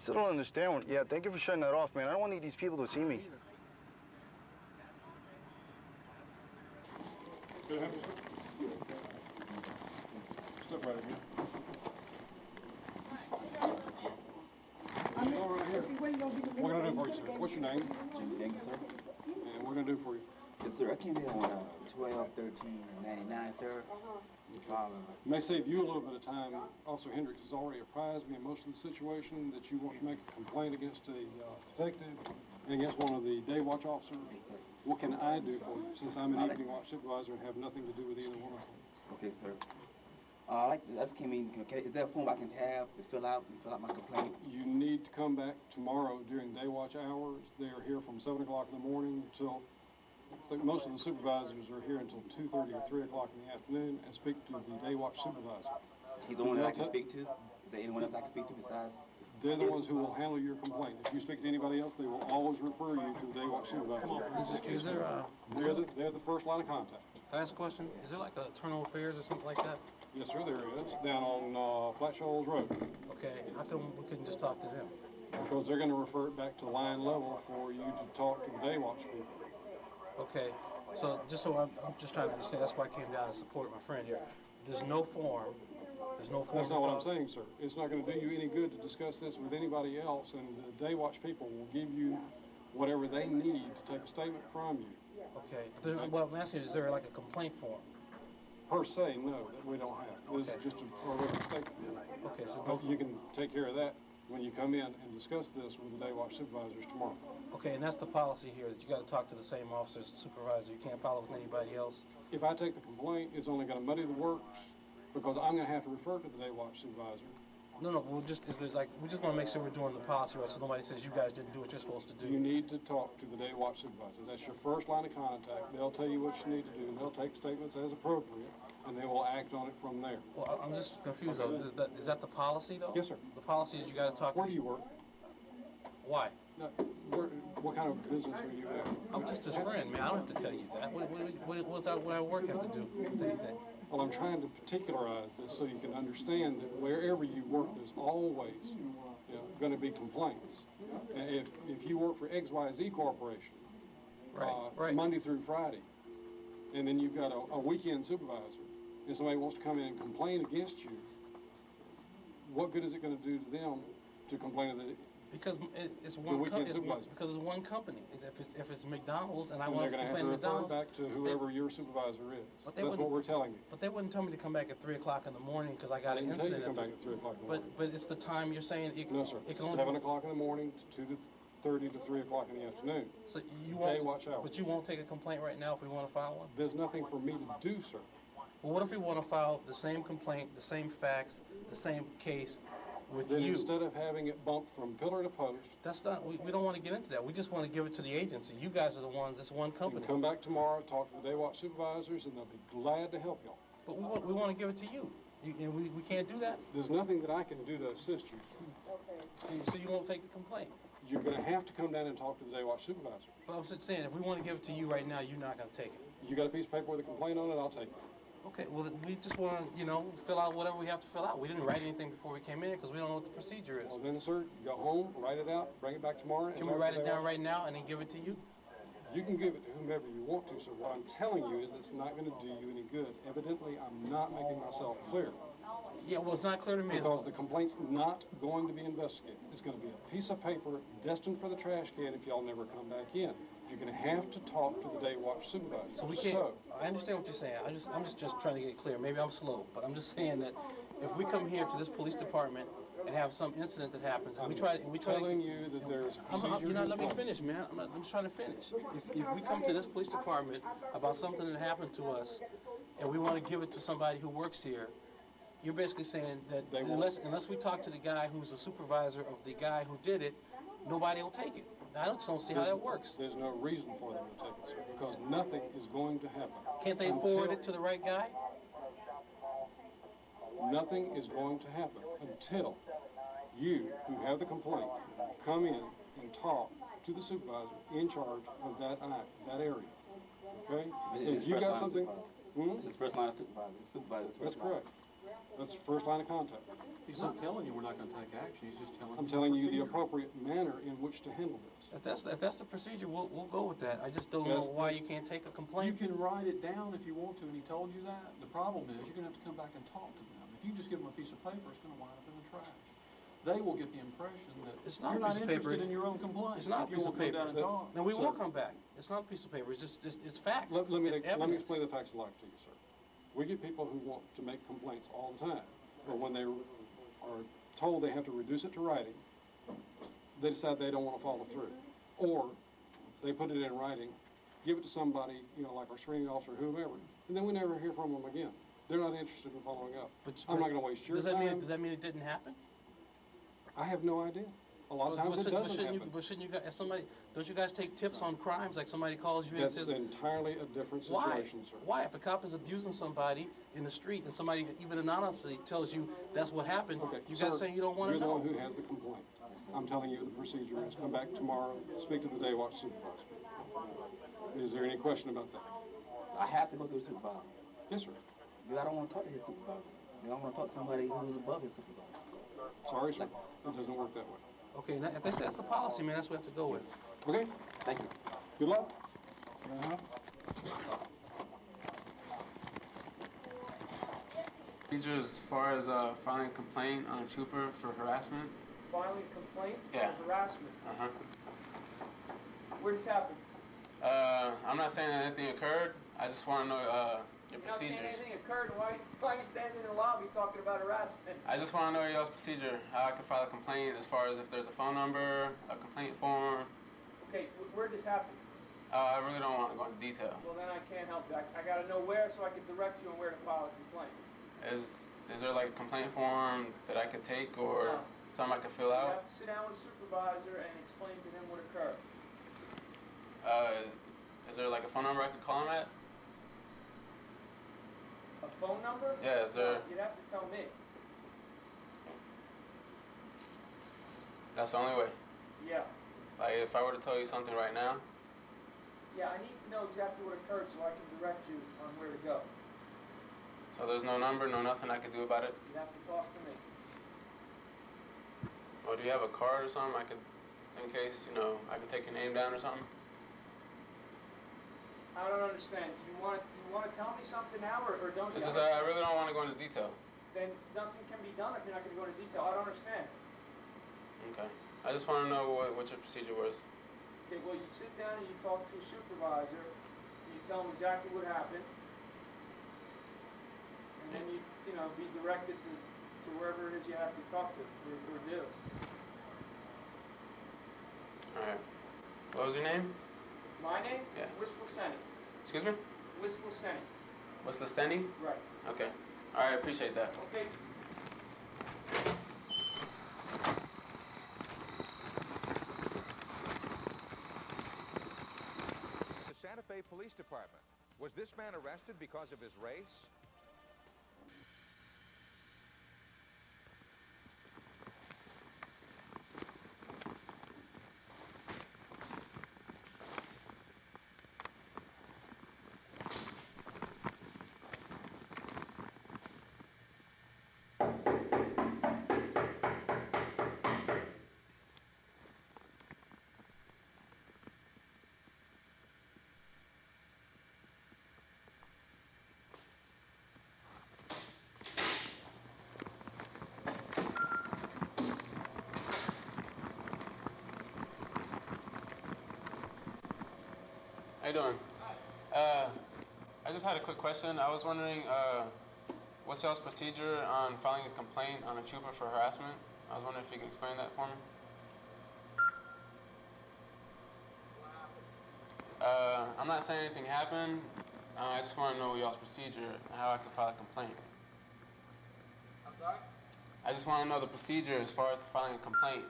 still don't understand. Yeah, thank you for shutting that off, man. I don't want to need these people to see me. Step right in here. What can I do for you, sir? What's your name? Jimmy Jenkins, sir. And what can I do for you? Yes, sir. I came in on 12/13/99, sir. May save you a little bit of time. Officer Hendricks has already apprised me of most of the situation that you want to make a complaint against a detective and against one of the day watch officers. Yes, sir. What can I do for you, since I'm an evening watch supervisor and have nothing to do with either one of them? Okay, sir. I just came in. Is there a form I can have to fill out my complaint? You need to come back tomorrow during day watch hours. They are here from 7 o'clock in the morning until, I think most of the supervisors are here until 2:30 or 3 o'clock in the afternoon, and speak to the day watch supervisor. He's the one that I can speak to? Is there anyone else I can speak to besides? They're the ones who will handle your complaint. If you speak to anybody else, they will always refer you to the day watch supervisor. They're the first line of contact. Can I ask a question? Is there like a internal affairs or something like that? Yes, sir, there is. Down on Flat Shoals Road. Okay, how come we couldn't just talk to them? Because they're going to refer it back to line level for you to talk to the day watch people. Okay, so just so I'm just trying to understand, that's why I came down to support my friend here. There's no form. There's no form. That's not what I'm saying, sir. It's not going to do you any good to discuss this with anybody else, and the day watch people will give you whatever they need to take a statement from you. Okay. Well, I'm asking you, is there like a complaint form? Per se, no, that we don't have. This is just a written statement. Okay, so But you can take care of that when you come in and discuss this with the day watch supervisors tomorrow. Okay, and that's the policy here, that you got to talk to the same officers, supervisor. You can't follow with anybody else. If I take the complaint, it's only going to muddy the works because I'm going to have to refer to the day watch supervisor. No, we just want to make sure we're doing the policy right, so nobody says you guys didn't do what you're supposed to do. You need to talk to the day watch supervisor. That's your first line of contact. They'll tell you what you need to do, and they'll take statements as appropriate, and they will act on it from there. Well, I'm just confused though. Is that the policy though? Yes, sir. The policy is you got to talk. Where do you work? Why? No, what kind of business are you at? I'm just his friend, man. I don't have to tell you that. What's our work have to do with anything? Well, I'm trying to particularize this so you can understand that wherever you work, there's always going to be complaints. And if you work for XYZ Corporation, right. Monday through Friday, and then you've got a weekend supervisor, and somebody wants to come in and complain against you, what good is it going to do to them to complain that? Because it's one company. If it's McDonald's and I want to complain McDonald's, McDonald's, back to whoever your supervisor is. That's what we're telling you. But they wouldn't tell me to come back at 3 o'clock in the morning because I got an incident. Come back at 3 o'clock in the morning. But it's the time you're saying. No, sir. It can 7 o'clock in the morning to 2:30 to 3 o'clock in the afternoon. So you won't. Day watch hours. But you won't take a complaint right now if we want to file one. There's nothing for me to do, sir. Well, what if we want to file the same complaint, the same facts, the same case with then you? Instead of having it bumped from pillar to post. That's not, we don't want to get into that. We just want to give it to the agency. You guys are the ones, it's one company. You come back tomorrow, talk to the day watch supervisors, and they'll be glad to help y'all. But we want to give it to you. And we can't do that? There's nothing that I can do to assist you. So you won't take the complaint? You're going to have to come down and talk to the day watch supervisor. But I was just saying, if we want to give it to you right now, you're not going to take it. You got a piece of paper with a complaint on it, I'll take it. Okay, well, we just want to, fill out whatever we have to fill out. We didn't write anything before we came in because we don't know what the procedure is. Well, then, sir, go home, write it out, bring it back tomorrow. Can we write it down right now and then give it to you? You can give it to whomever you want to, sir. What I'm telling you is it's not going to do you any good. Evidently, I'm not making myself clear. Yeah, well, it's not clear to me. Because the complaint's not going to be investigated. It's going to be a piece of paper destined for the trash can if y'all never come back in. You're going to have to talk to the day watch supervisor. So we can't. I understand what you're saying. I'm just trying to get it clear. Maybe I'm slow, but I'm just saying that if we come here to this police department and have some incident that happens, and we try telling you that there's procedure. You're not letting me finish, man. I'm just trying to finish. If we come to this police department about something that happened to us, and we want to give it to somebody who works here, you're basically saying that unless we talk to the guy who's the supervisor of the guy who did it, nobody will take it. I just don't see how that works. There's no reason for them to take it, sir, because nothing is going to happen. Can't they forward it to the right guy? Nothing is going to happen until you, who have the complaint, come in and talk to the supervisor in charge of that area. Okay? If you got something... This is first line supervisor. That's correct. That's the first line of contact. He's not telling you we're not going to take action. He's just telling. I'm telling you the appropriate manner in which to handle this. If that's the procedure, we'll go with that. I just don't know why you can't take a complaint. You can write it down if you want to, and he told you that. The problem is you're going to have to come back and talk to them. If you just give them a piece of paper, it's going to wind up in the trash. They will get the impression that you're not interested in your own complaint. It's not a piece of paper. No, we will come back. It's not a piece of paper. It's just it's facts. Let me explain the facts of life to you, sir. We get people who want to make complaints all the time, but when they are told they have to reduce it to writing, they decide they don't want to follow through, or they put it in writing, give it to somebody, like our screening officer, whoever, and then we never hear from them again. They're not interested in following up. I'm not going to waste your time. Does that mean it didn't happen? I have no idea. A lot of times it doesn't happen. But shouldn't you guys, don't you guys take tips on crimes, like somebody calls you and says... That's entirely a different situation, sir. Why? If a cop is abusing somebody in the street and somebody, even anonymously, tells you that's what happened, you guys saying you don't want to know? You're the one who has the complaint. I'm telling you the procedure is come back tomorrow, speak to the day watch supervisor. Is there any question about that? I have to go through the supervisor. Yes, sir. But I don't want to talk to his supervisor. I want to talk to somebody who's above his supervisor. Sorry, sir. It doesn't work that way. Okay, now, if that's a policy, man, that's what we have to go with. Okay. Thank you. Good luck. Procedure as far as filing a complaint on a trooper for harassment. Filing a complaint for harassment? Where this happened? I'm not saying that anything occurred. I just want to know your procedures. You're not saying anything occurred. Why are you standing in the lobby talking about harassment? I just want to know y'all's procedure, how I can file a complaint as far as if there's a phone number, a complaint form. Okay, where did this happen? I really don't want to go into detail. Well, then I can't help you. I got to know where so I can direct you on where to file a complaint. Is there like a complaint form that I could take or something I could fill out? You have to sit down with the supervisor and explain to him what occurred. Is there like a phone number I could call him at? A phone number? Yeah, is there? You'd have to tell me. That's the only way? Yeah. Like if I were to tell you something right now? Yeah, I need to know exactly what occurred so I can direct you on where to go. So there's no number, no nothing I could do about it? You'd have to talk to me. Or do you have a card or something I could, in case, I could take your name down or something? I don't understand. You want to tell me something now or don't you? I really don't want to go into detail. Then nothing can be done if you're not going to go into detail. I don't understand. Okay. I just want to know what your procedure was. Okay, well, you sit down and you talk to a supervisor. You tell him exactly what happened. And then you be directed to wherever it is you have to talk to or do. All right. What was your name? My name? Yeah. Whistler Senny. Excuse me? Whistler Senny. Whistler Senny? Right. Okay. All right, I appreciate that. Okay. The Santa Fe Police Department. Was this man arrested because of his race? How you doing? I just had a quick question. I was wondering, what's y'all's procedure on filing a complaint on a trooper for harassment? I was wondering if you could explain that for me. I'm not saying anything happened. I just want to know y'all's procedure and how I can file a complaint. I'm sorry? I just want to know the procedure as far as filing a complaint.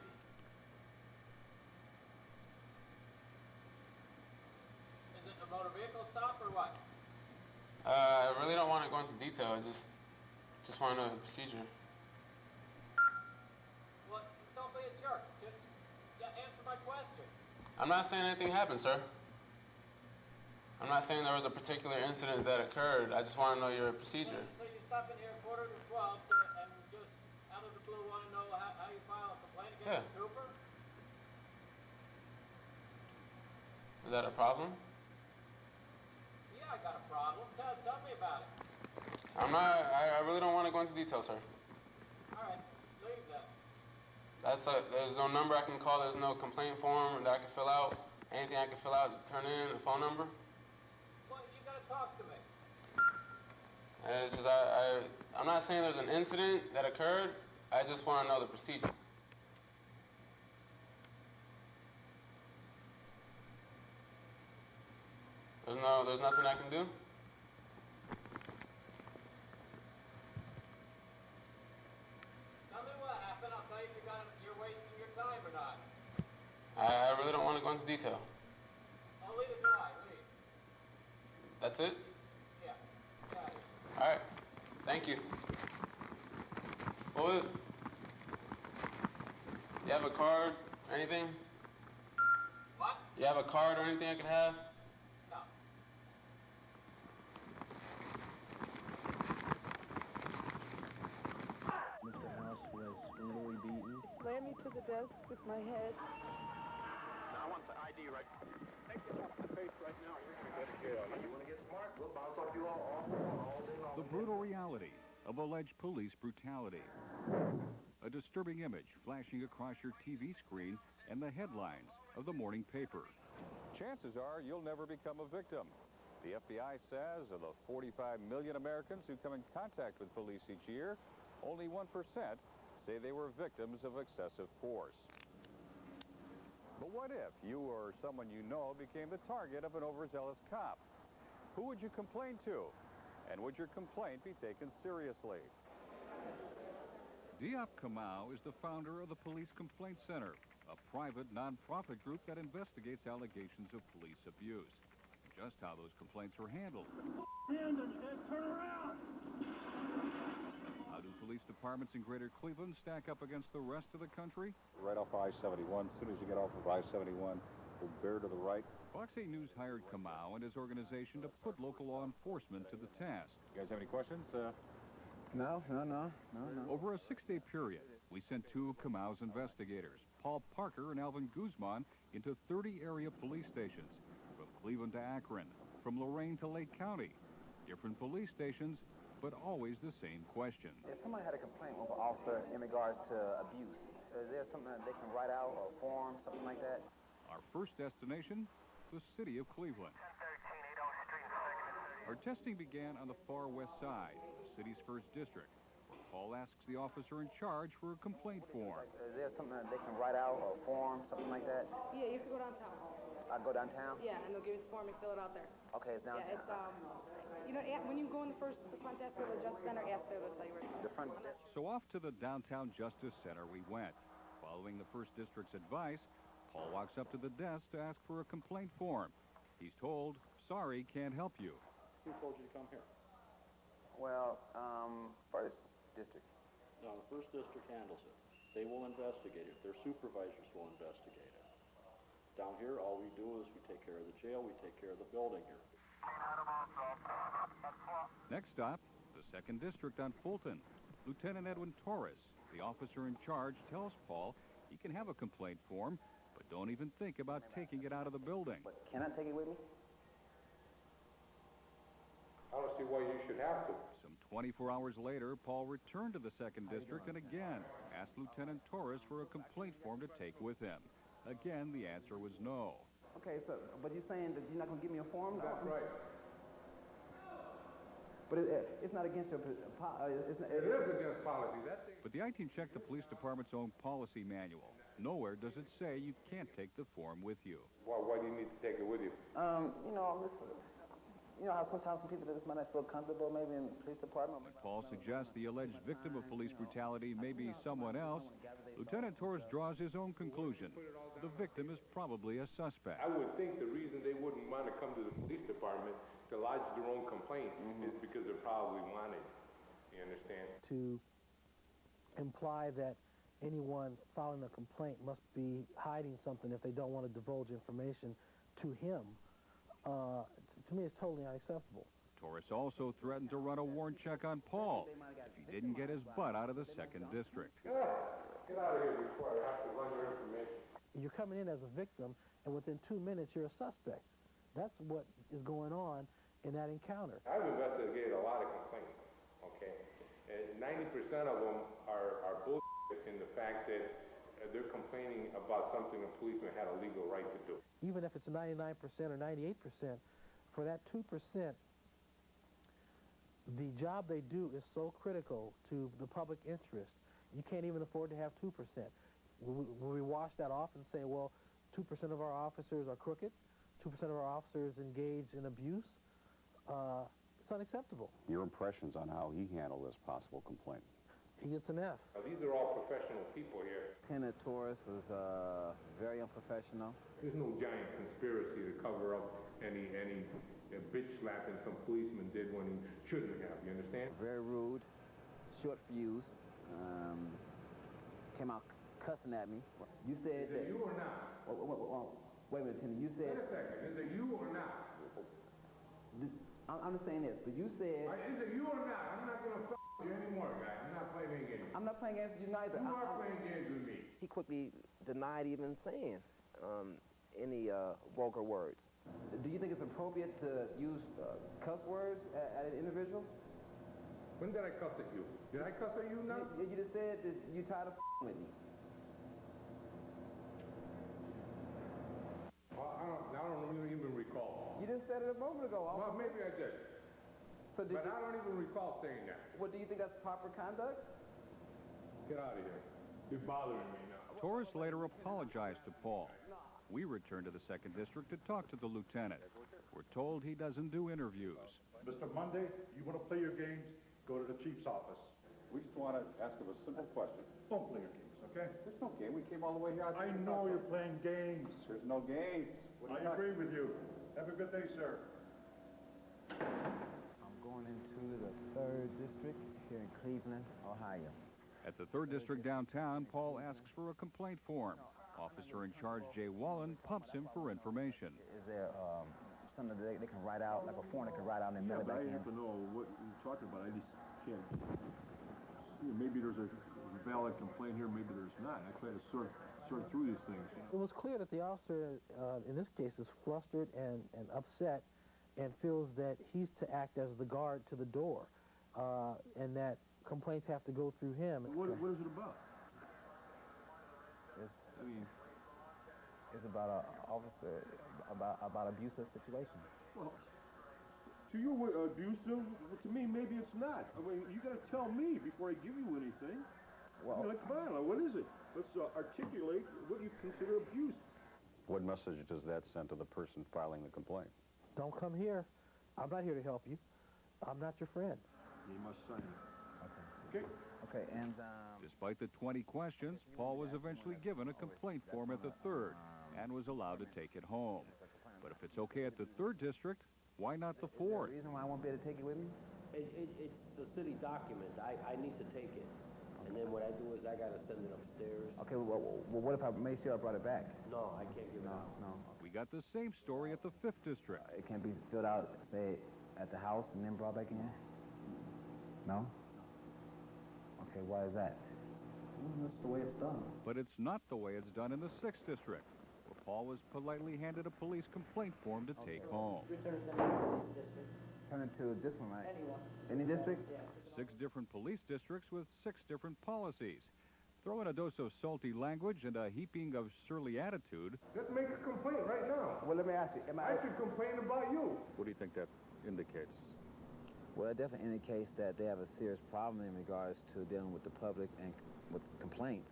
Is it a motor vehicle stop or what? I really don't want to go into detail. I just want to know the procedure. Well, don't be a jerk. Just answer my question. I'm not saying anything happened, sir. I'm not saying there was a particular incident that occurred. I just want to know your procedure. So you stop in here 11:45 and just out of the blue want to know how you file a complaint against the trooper? Is that a problem? Yeah, I got a problem. Tell me about it. I really don't want to go into detail, sir. All right, leave that. There's no number I can call. There's no complaint form that I can fill out. Anything I can fill out, turn in, a phone number. Well, you got to talk to me. It's just, I'm not saying there's an incident that occurred. I just want to know the procedure. There's nothing I can do? Tell me what happened. I'll tell you if you're wasting your time or not. I really don't want to go into detail. I'll leave it dry. Leave. That's it? Yeah. Got it. All right. Thank you. Well, you have a card? Anything? What? You have a card or anything I could have? No. Mr. House was brutally beaten. Slammed me to the desk with my head. I want the ID right. Take it off the face right now. You're going to go to jail. You want to get smart? We'll bounce off you all day long. The brutal reality of alleged police brutality. A disturbing image flashing across your TV screen and the headlines of the morning paper. Chances are you'll never become a victim. The FBI says of the 45 million Americans who come in contact with police each year, only 1% say they were victims of excessive force. But what if you or someone you know became the target of an overzealous cop? Who would you complain to? And would your complaint be taken seriously? Diop Kamau is the founder of the Police Complaint Center, a private non-profit group that investigates allegations of police abuse. Just how those complaints are handled. Turn around! How do police departments in Greater Cleveland stack up against the rest of the country? Right off I-71. As soon as you get off of I-71, we'll bear to the right. Fox 8 News hired Kamau and his organization to put local law enforcement to the task. You guys have any questions? No. Over a 6-day period, we sent two of Kamau's investigators, Paul Parker and Alvin Guzman, into 30 area police stations, from Cleveland to Akron, from Lorain to Lake County. Different police stations, but always the same question. If somebody had a complaint with an officer in regards to abuse, is there something that they can write out or form, something like that? Our first destination, the city of Cleveland. Our testing began on the far west side, the city's first district, where Paul asks the officer in charge for a complaint form. Is there something that they can write out or form, something like that? Yeah, you have to go downtown. I go downtown? Yeah, and they'll give you the form and fill it out there. Okay, it's downtown. Yeah, it's, when you go in the front desk of the Justice Center, ask there, they'll tell you where to go. The front desk. So off to the downtown Justice Center we went. Following the first district's advice, Paul walks up to the desk to ask for a complaint form. He's told, sorry, can't help you. Who told you to come here? Well, first district. No, the first district handles it. They will investigate it. Their supervisors will investigate it. Down here, all we do is we take care of the jail, we take care of the building here. Next stop, the second district on Fulton. Lieutenant Edwin Torres, the officer in charge, tells Paul he can have a complaint form, but don't even think about taking it out of the building. But can I take it with me? I don't see why you should have to. Some 24 hours later, Paul returned to the second district and again asked Lieutenant Torres for a complaint form to take with him. Again, the answer was no. Okay, so, but you're saying that you're not going to give me a form? That's right. But it's not against your... It is against policy. But the I-team checked the police department's own policy manual. Nowhere does it say you can't take the form with you. Why do you need to take it with you? You know how sometimes some people just might not feel comfortable maybe in the police department? When Paul suggests the alleged victim of police brutality may be someone else, Lieutenant Torres draws his own conclusion. The victim is probably a suspect. I would think the reason they wouldn't want to come to the police department to lodge their own complaint is because they're probably wanted. You understand? To imply that anyone filing a complaint must be hiding something if they don't want to divulge information to him, to me, it's totally unacceptable. Torres also threatened to run a warrant check on Paul if he didn't get his butt out of the 2nd District. Get out of here before I have to run your information. You're coming in as a victim, and within 2 minutes, you're a suspect. That's what is going on in that encounter. I've investigated a lot of complaints, okay? And 90% of them are bullshit in the fact that they're complaining about something a policeman had a legal right to do. Even if it's 99% or 98%, for that 2%, the job they do is so critical to the public interest. You can't even afford to have 2%. Will we wash that off and say, well, 2% of our officers are crooked, 2% of our officers engage in abuse? It's unacceptable. Your impressions on how he handled this possible complaint? He gets an F. Now, these are all professional people here. Lieutenant Torres was very unprofessional. There's no giant conspiracy to cover up any bitch slapping some policeman did when he shouldn't have, you understand? Very rude, short fuse, came out cussing at me. You said Is it you or not? Wait a minute, Lieutenant, you said... Wait a second, is it you or not? I'm just saying this, but you said... Is it you or not? I'm not going to f*** you anymore, guy. I'm not playing any games. I'm not playing games with you neither. You are playing games with me. He quickly denied even saying any vulgar words. Do you think it's appropriate to use cuss words at an individual? When did I cuss at you? Did I cuss at you now? You just said that you tired of with me. Well, I don't even recall. You just said it a moment ago. Well, maybe I did. So but I don't even recall saying that. Well, do you think that's proper conduct? Get out of here. You're bothering me now. Torres later apologized to Paul. We returned to the 2nd District to talk to the lieutenant. We're told he doesn't do interviews. Mr. Monday, you want to play your games? Go to the chief's office. We just want to ask him a simple question. Don't play your games, okay? There's no game. We came all the way here. I know you're playing games. There's no games. I agree with you. Have a good day, sir. I'm going into the 3rd District here in Cleveland, Ohio. At the 3rd District downtown, Paul asks for a complaint form. Officer in charge, Jay Wallen, pumps him for information. Is there something that they can write out, like a form they can write out and mail it back in? I have to know what you're talking about. I just can't. Maybe there's a valid complaint here, maybe there's not. I try to sort through these things. It was clear that the officer, in this case, is flustered and upset and feels that he's to act as the guard to the door, and that complaints have to go through him. What is it about? It's about an officer, about abusive situation. Well, to you, abusive. To me, maybe it's not. I mean, you got to tell me before I give you anything. Well, come on, what is it? Let's articulate what you consider abuse. What message does that send to the person filing the complaint? Don't come here. I'm not here to help you. I'm not your friend. You must sign it. Okay. Okay, and... Despite the 20 questions, Paul was eventually given a complaint form at the 3rd and was allowed to take it home. But if it's okay at the 3rd District, why not the 4th? The reason why I won't be able to take it with me? It's the city document. I need to take it. And then what I do is I got to send it upstairs. Okay, well, what if I made sure I brought it back? No, I can't give it out. No. We got the same story at the 5th District. It can't be filled out, say, at the house and then brought back in? No? Okay, why is that? That's the way it's done. But it's not the way it's done in the 6th District, where Paul was politely handed a police complaint form to take home. Turn it to this one, right? Any district? 6 different police districts with 6 different policies. Throw in a dose of salty language and a heaping of surly attitude. Let's make a complaint right now. Well, let me ask you. I should complain about you. What do you think that indicates? Well, it definitely indicates that they have a serious problem in regards to dealing with the public and with complaints.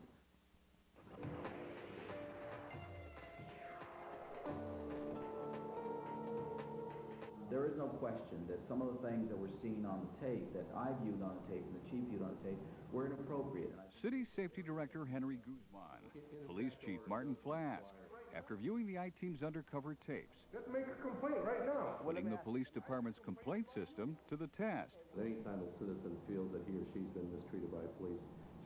There is no question that some of the things that we're seeing on the tape, that I viewed on the tape and the chief viewed on the tape, were inappropriate. City Safety Director Henry Guzman, Police Chief Martin Flask, after viewing the I-Team's undercover tapes, Let's make a complaint right now. putting the police department's complaint system to the test. Anytime a citizen feels that he or she's been mistreated by police,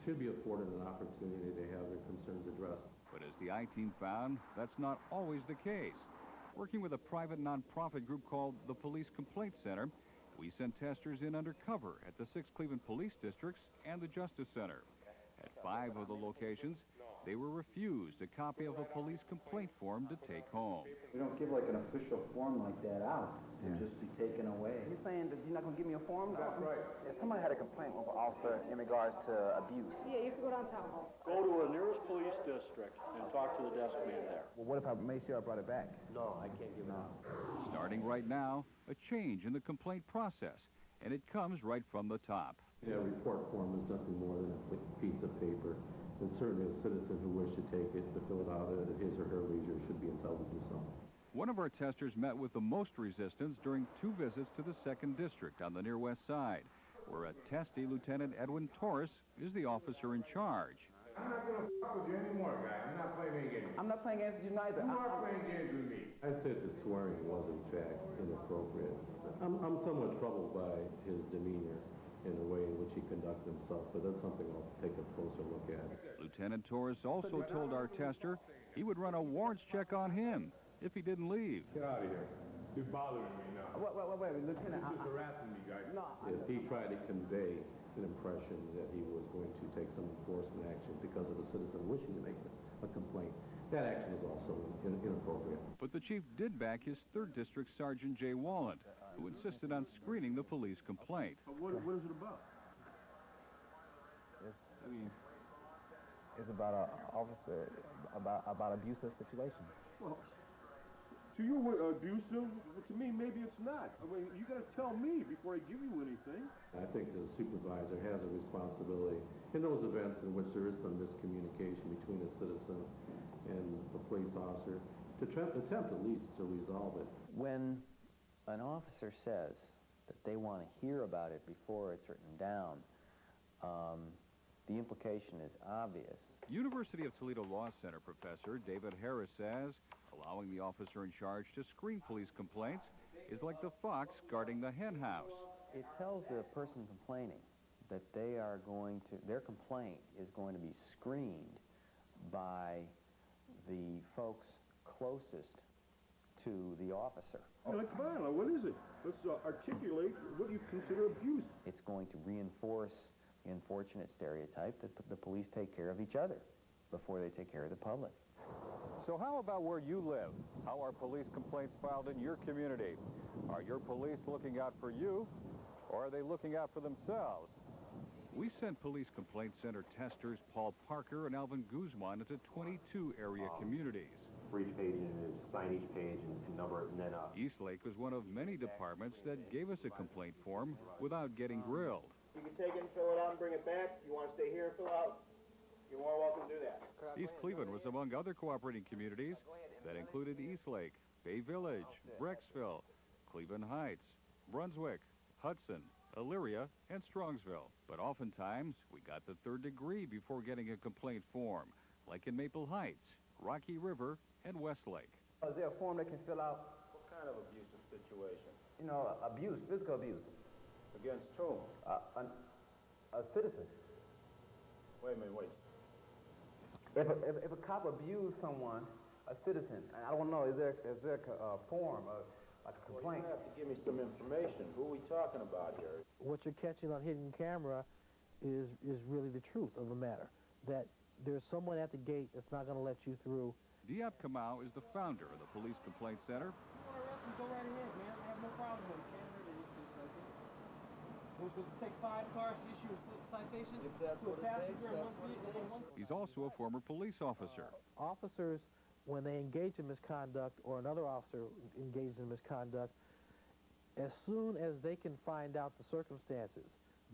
should be afforded an opportunity to have their concerns addressed. But as the I-Team found, that's not always the case. Working with a private nonprofit group called the Police Complaint Center, We sent testers in undercover at the 6 Cleveland police districts and the Justice Center. At 5 of the locations, they were refused a copy of a police complaint form to take home. We don't give like an official form like that out. It'll just be taken away. You're saying that you're not going to give me a form? That's right. If somebody had a complaint with an officer in regards to abuse. Yeah, you have to go downtown. Go to the nearest police district and talk to the desk man there. Well, what if I made sure I brought it back? No, I can't give it out. Starting right now, a change in the complaint process, and it comes right from the top. Yeah, a report form is nothing more than a piece of paper, and certainly a citizen who wishes to take it, to fill it out at his or her leisure, should be entitled to do so. One of our testers met with the most resistance during 2 visits to the 2nd District on the Near West Side, where a testy Lieutenant Edwin Torres is the officer in charge. I'm not going to fuck with you anymore, guy. I'm not playing any games. I'm not playing against you neither. You are playing games with me. I'd say that swearing was, in fact, inappropriate. I'm somewhat troubled by his demeanor in the way in which he conducts himself, but that's something I'll take a closer look at. Lieutenant Torres also told our tester he would run a warrants check on him if he didn't leave. Get out of here. You're bothering me now. Wait, Lieutenant. You're just harassing me, guys. No. If he tried to convey an impression that he was going to take some enforcement action because of a citizen wishing to make a complaint, that action is also inappropriate. But the chief did back his 3rd District Sergeant Jay Walland, who insisted on screening the police complaint. What is it about? It's about an officer, about abusive situation. Well, to you, abusive. To me, maybe it's not. I mean, you got to tell me before I give you anything. I think the supervisor has a responsibility in those events in which there is some miscommunication between a citizen and a police officer to attempt at least to resolve it. When an officer says that they want to hear about it before it's written down, the implication is obvious. University of Toledo Law Center professor David Harris says allowing the officer in charge to screen police complaints is like the fox guarding the hen house. It tells the person complaining that their complaint is going to be screened by the folks closest to the officer. Oh, that's fine. What is it? Let's articulate what you consider abuse. It's going to reinforce the unfortunate stereotype that the police take care of each other before they take care of the public. So how about where you live? How are police complaints filed in your community? Are your police looking out for you, or are they looking out for themselves? We sent Police Complaint Center testers Paul Parker and Alvin Guzman into 22 area communities. For each page, and sign each page and number it, and then Eastlake was one of many departments that gave us a complaint form without getting grilled. You can take it and fill it out and bring it back. You want to stay here and fill out, you're more welcome to do that. East Cleveland was among other cooperating communities that included Eastlake, Bay Village, Brecksville, Cleveland Heights, Brunswick, Hudson, Elyria, and Strongsville. But oftentimes, we got the 3rd degree before getting a complaint form, like in Maple Heights, Rocky River, and Westlake. Is there a form they can fill out? What kind of abusive situation? You know, abuse, physical abuse. Against whom? A citizen. Wait a minute, wait. If a cop abused someone, a citizen, and I don't know, is there a form, like a complaint? Well, you have to give me some information. Who are we talking about here? What you're catching on hidden camera is really the truth of the matter, that there's someone at the gate that's not going to let you through. Diop Kamau is the founder of the Police Complaint Center. You want to arrest him, go right ahead, man. I have no problem with it. We're supposed to take 5 cars to issue a citation to a passenger in one. He's also a former police officer. Officers, when they engage in misconduct or another officer engages in misconduct, as soon as they can find out the circumstances,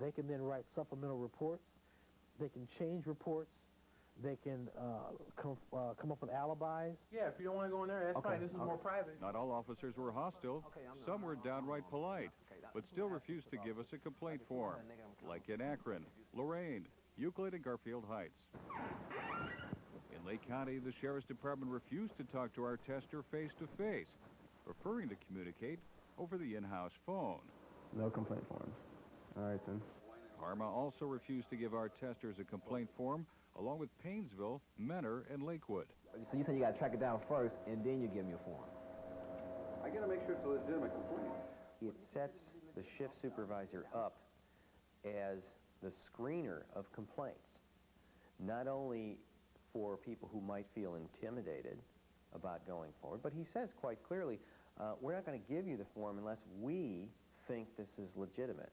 they can then write supplemental reports, they can change reports, they can come up with alibis. Yeah, if you don't want to go in there, that's fine. This is more private. Not all officers were hostile. Some were downright polite, but still refused to give us a complaint form, like in Akron, Lorain, Euclid, and Garfield Heights. In Lake County, the Sheriff's Department refused to talk to our tester face-to-face, preferring to communicate over the in-house phone. No complaint forms. All right, then. Parma also refused to give our testers a complaint form, along with Painesville, Menor, and Lakewood. So you say you got to track it down first, and then you give me a form? I got to make sure it's a legitimate complaint. It sets the shift supervisor up as the screener of complaints, not only for people who might feel intimidated about going forward, but he says quite clearly, we're not going to give you the form unless we think this is legitimate.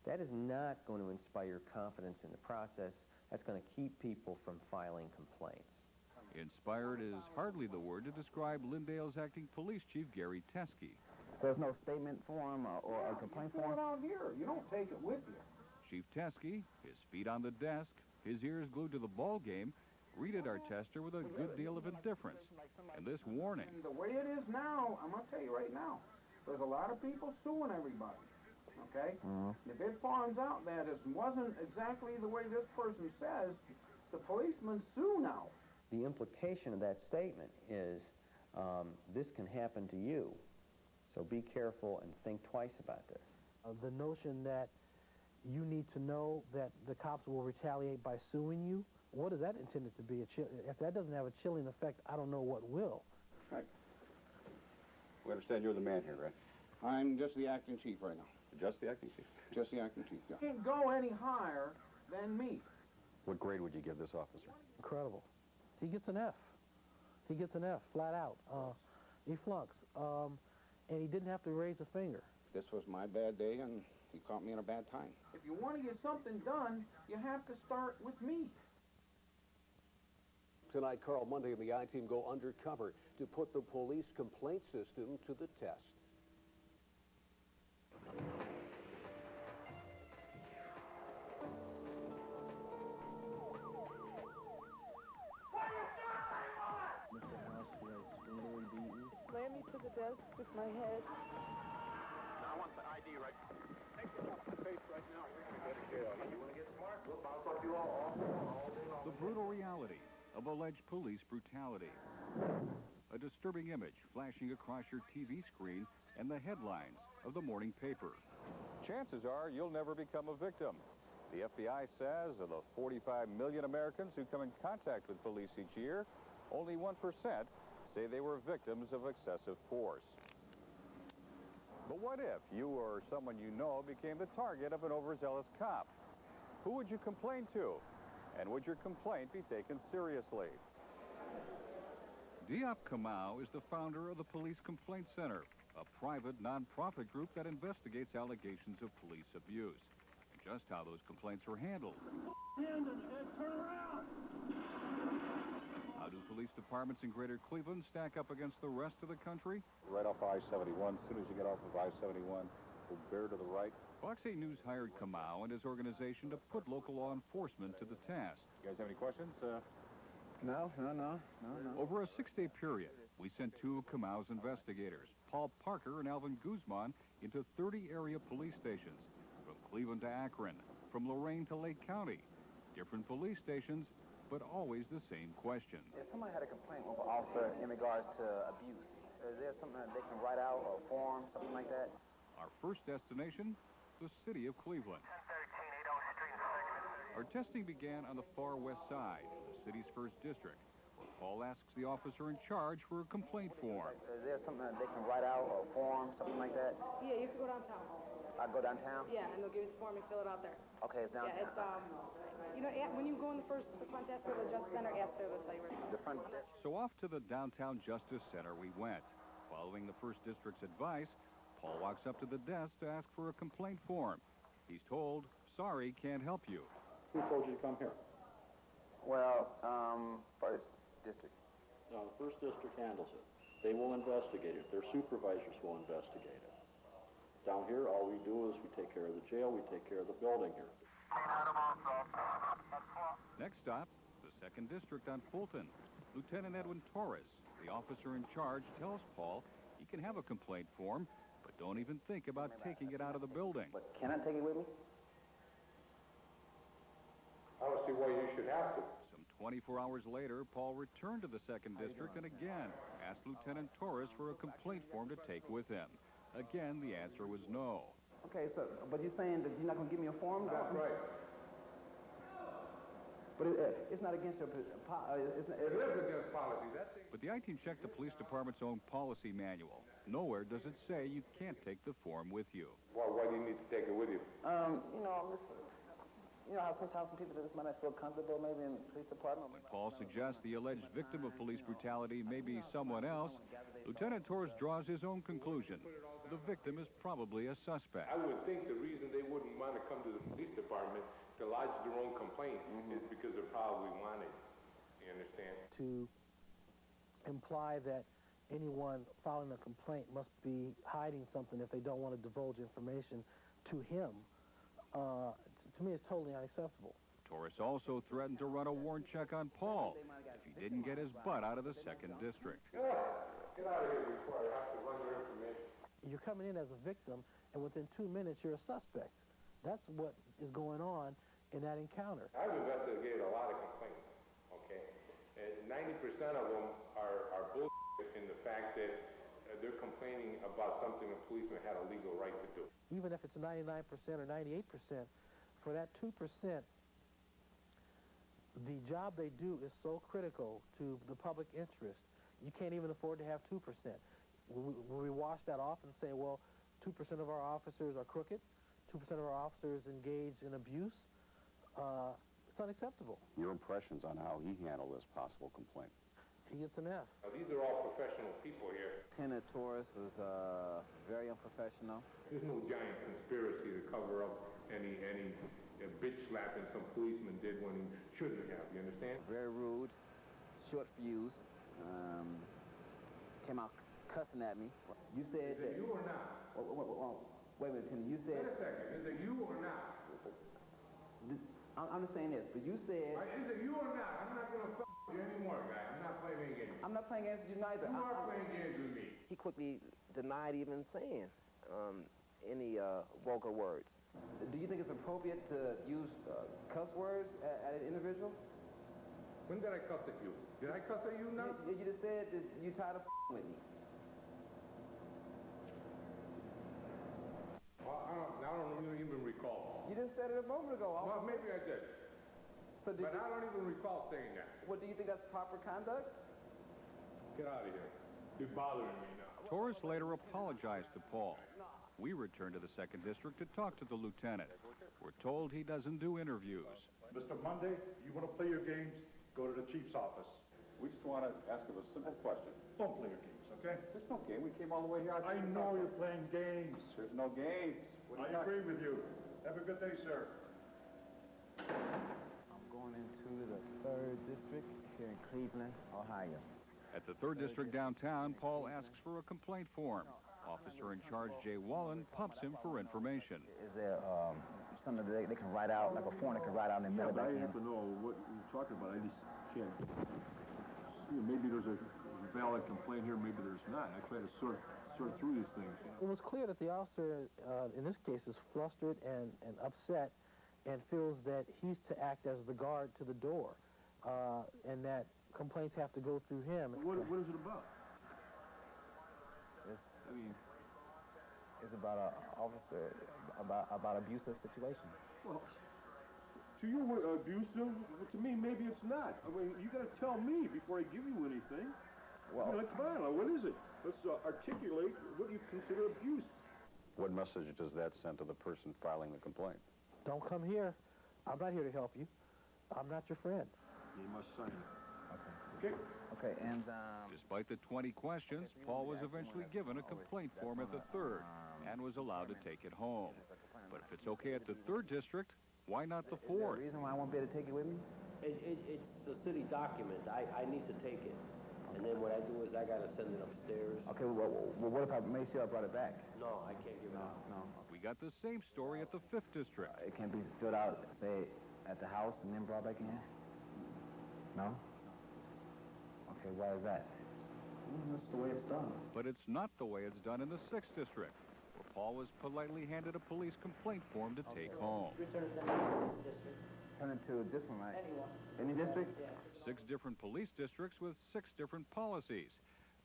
That is not going to inspire confidence in the process. That's going to keep people from filing complaints. Inspired is hardly the word to describe Lyndale's acting police chief, Gary Teskey. There's no statement form or a complaint form? You fill it out here. You don't take it with you. Chief Teskey, his feet on the desk, his ears glued to the ball game, greeted our tester with a good deal of indifference and this warning. And the way it is now, I'm going to tell you right now, there's a lot of people suing everybody, okay? If it finds out that it wasn't exactly the way this person says, the policemen sue now. The implication of that statement is this can happen to you, so be careful and think twice about this. The notion that you need to know that the cops will retaliate by suing you, what is that intended to be? If that doesn't have a chilling effect, I don't know what will. Right. We understand you're the man here, right? I'm just the acting chief right now. Just the acting chief? Just the acting chief, yeah. You can't go any higher than me. What grade would you give this officer? Incredible. He gets an F. He gets an F, flat out. He flunks. And he didn't have to raise a finger. This was my bad day, and he caught me in a bad time. If you want to get something done, you have to start with me. Tonight, Carl Monday and the I-Team go undercover to put the police complaint system to the test. Mr. House was brutally beaten. Slammed me to the desk with my head. I want the ID right. Take it off the face right now. You're going to go to jail. You want to get smart? We'll bounce off you all day long. The brutal reality of alleged police brutality. A disturbing image flashing across your TV screen and the headlines of the morning paper. Chances are you'll never become a victim. The FBI says of the 45 million Americans who come in contact with police each year, only 1% say they were victims of excessive force. But what if you or someone you know became the target of an overzealous cop? Who would you complain to? And would your complaint be taken seriously? Diop Kamau is the founder of the Police Complaint Center, a private non-profit group that investigates allegations of police abuse. And just how those complaints are handled. Turn around! How do police departments in Greater Cleveland stack up against the rest of the country? Right off I-71. As soon as you get off of I-71, we'll bear to the right. Fox 8 News hired Kamau and his organization to put local law enforcement to the task. You guys have any questions? No. Over a 6-day period, we sent two of Kamau's investigators, Paul Parker and Alvin Guzman, into 30 area police stations, from Cleveland to Akron, from Lorain to Lake County. Different police stations, but always the same question. If somebody had a complaint with an officer in regards to abuse, is there something that they can write out or form, something like that? Our first destination, the city of Cleveland. Our testing began on the far west side, the city's first district, where Paul asks the officer in charge for a complaint form. Is there something that they can write out or form, something like that? Yeah, you have to go downtown. I go downtown? Yeah, and they'll give you the form and fill it out there. Okay, it's downtown. Yeah, it's, when you go in the front desk of the Justice Center, ask there, they'll tell you where to go. The front desk. So off to the downtown Justice Center we went. Following the first district's advice, Paul walks up to the desk to ask for a complaint form. He's told, sorry, can't help you. Who told you to come here? Well, first district. No, the first district handles it. They will investigate it. Their supervisors will investigate it. Down here, all we do is we take care of the jail, we take care of the building here. Next stop, the 2nd District on Fulton. Lieutenant Edwin Torres, the officer in charge, tells Paul he can have a complaint form, but don't even think about taking it out of the building. But can I take it with me? I don't see why you should have to. Some 24 hours later, Paul returned to the 2nd District and again asked Lieutenant Torres for a complaint form to take with him. Again, the answer was no. Okay, so, but you're saying that you're not going to give me a form? That's right. But it's not against your... It is against policy. But the I-Team checked the police department's own policy manual. Nowhere does it say you can't take the form with you. Why do you need to take it with you? You know how sometimes some people just might not feel comfortable maybe in the police department. When Paul suggests the alleged victim of police brutality may be someone else, Lieutenant Torres draws his own conclusion. The victim is probably a suspect. I would think the reason they wouldn't want to come to the police department to lodge their own complaint is because they're probably wanted. You understand? To imply that anyone filing a complaint must be hiding something if they don't want to divulge information to him, to me, is totally unacceptable. Torres also threatened to run a warrant check on Paul if he didn't get his butt out of the 2nd District. Get out of here before I have to run your information. You're coming in as a victim, and within 2 minutes, you're a suspect. That's what is going on in that encounter. I've investigated a lot of complaints, okay? And 90% of them are bullshit in the fact that they're complaining about something a policeman had a legal right to do. Even if it's 99% or 98%, for that 2%, the job they do is so critical to the public interest. You can't even afford to have 2%. We wash that off and say, well, 2% of our officers are crooked, 2% of our officers engage in abuse. It's unacceptable. Your impressions on how he handled this possible complaint? He gets an F. Now, these are all professional people here. Lieutenant Torres was very unprofessional. There's no giant conspiracy to cover up any bitch slapping some policeman did when he shouldn't have. You understand? Very rude, short fuse. Came out cussing at me. You said Is it you or not? Wait a minute, Lieutenant. You said. Wait a second. Is it you or not? I'm just saying this, but you said. Is it you or not? I'm not going to fuck with you anymore, guy. I'm not playing any games. I'm not playing games with you neither. You are playing games with me. He quickly denied even saying any vulgar words. Do you think it's appropriate to use cuss words at an individual? When did I cuss at you? Did I cuss at you now? You just said that you tired of with me. I don't even recall. You just said it a moment ago. Well, maybe I did. So but I don't even recall saying that. Well, do you think that's proper conduct? Get out of here. You're bothering me now. Torres later apologized to Paul. We returned to the 2nd District to talk to the lieutenant. We're told he doesn't do interviews. Mr. Monday, you want to play your games? Go to the chief's office. We just want to ask him a simple question. Don't play your games, okay? There's no game. We came all the way here. I know you're playing games. There's no games. I agree with you. Have a good day, sir. I'm going into the 3rd District here in Cleveland, Ohio. At the 3rd District downtown, Paul asks for a complaint form. Officer in charge, Jay Wallen, pumps him for information. Is there something that they can write out, like a form they can write out and mail it back in? I have to know what you're talking about. I just can't. Maybe there's a valid complaint here, maybe there's not. I try to sort through these things. It was clear that the officer, in this case, is flustered and upset and feels that he's to act as the guard to the door and that complaints have to go through him. What is it about? It's about an officer, about abusive situation. Well, to you, abusive. To me, maybe it's not. I mean, you got to tell me before I give you anything. Well, let's find out. What is it? Let's articulate what you consider abuse. What message does that send to the person filing the complaint? Don't come here. I'm not here to help you. I'm not your friend. You must sign it. Okay. Okay, and Despite the 20 questions, Paul was eventually given a complaint form at the 3rd and was allowed to take it home. But if it's okay at the 3rd District, why not the 4th? Is there a reason why I won't be able to take it with me? It's a city document. I need to take it. And then what I do is I got to send it upstairs. Okay, well, what if I made sure I brought it back? No, I can't give it out. No. We got the same story at the 5th District. It can't be filled out, say, at the house and then brought back in? No? Okay, why is that? That's the way it's done. But it's not the way it's done in the 6th District, where Paul was politely handed a police complaint form to take home. Turn it to this one, right? Any district? 6 different police districts with 6 different policies.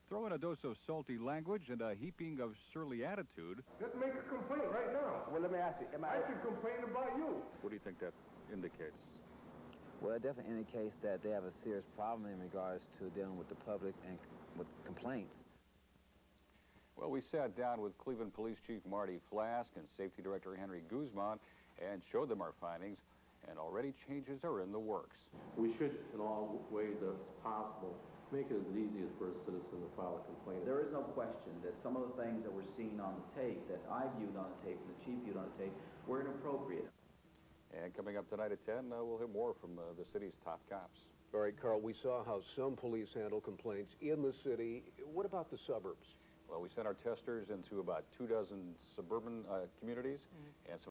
Throw in a dose of salty language and a heaping of surly attitude. Let's make a complaint right now. Well, let me ask you. I should complain about you. What do you think that indicates? Well, it definitely indicates that they have a serious problem in regards to dealing with the public and with complaints. Well, we sat down with Cleveland Police Chief Marty Flask and Safety Director Henry Guzman and showed them our findings, and already changes are in the works. We should, in all ways that's possible, make it as easy as for a citizen to file a complaint. There is no question that some of the things that were seen on the tape, that I viewed on the tape and the chief viewed on the tape, were inappropriate. And coming up tonight at 10, we'll hear more from the city's top cops. All right, Carl, we saw how some police handle complaints in the city. What about the suburbs? Well, we sent our testers into about 24 suburban communities, and some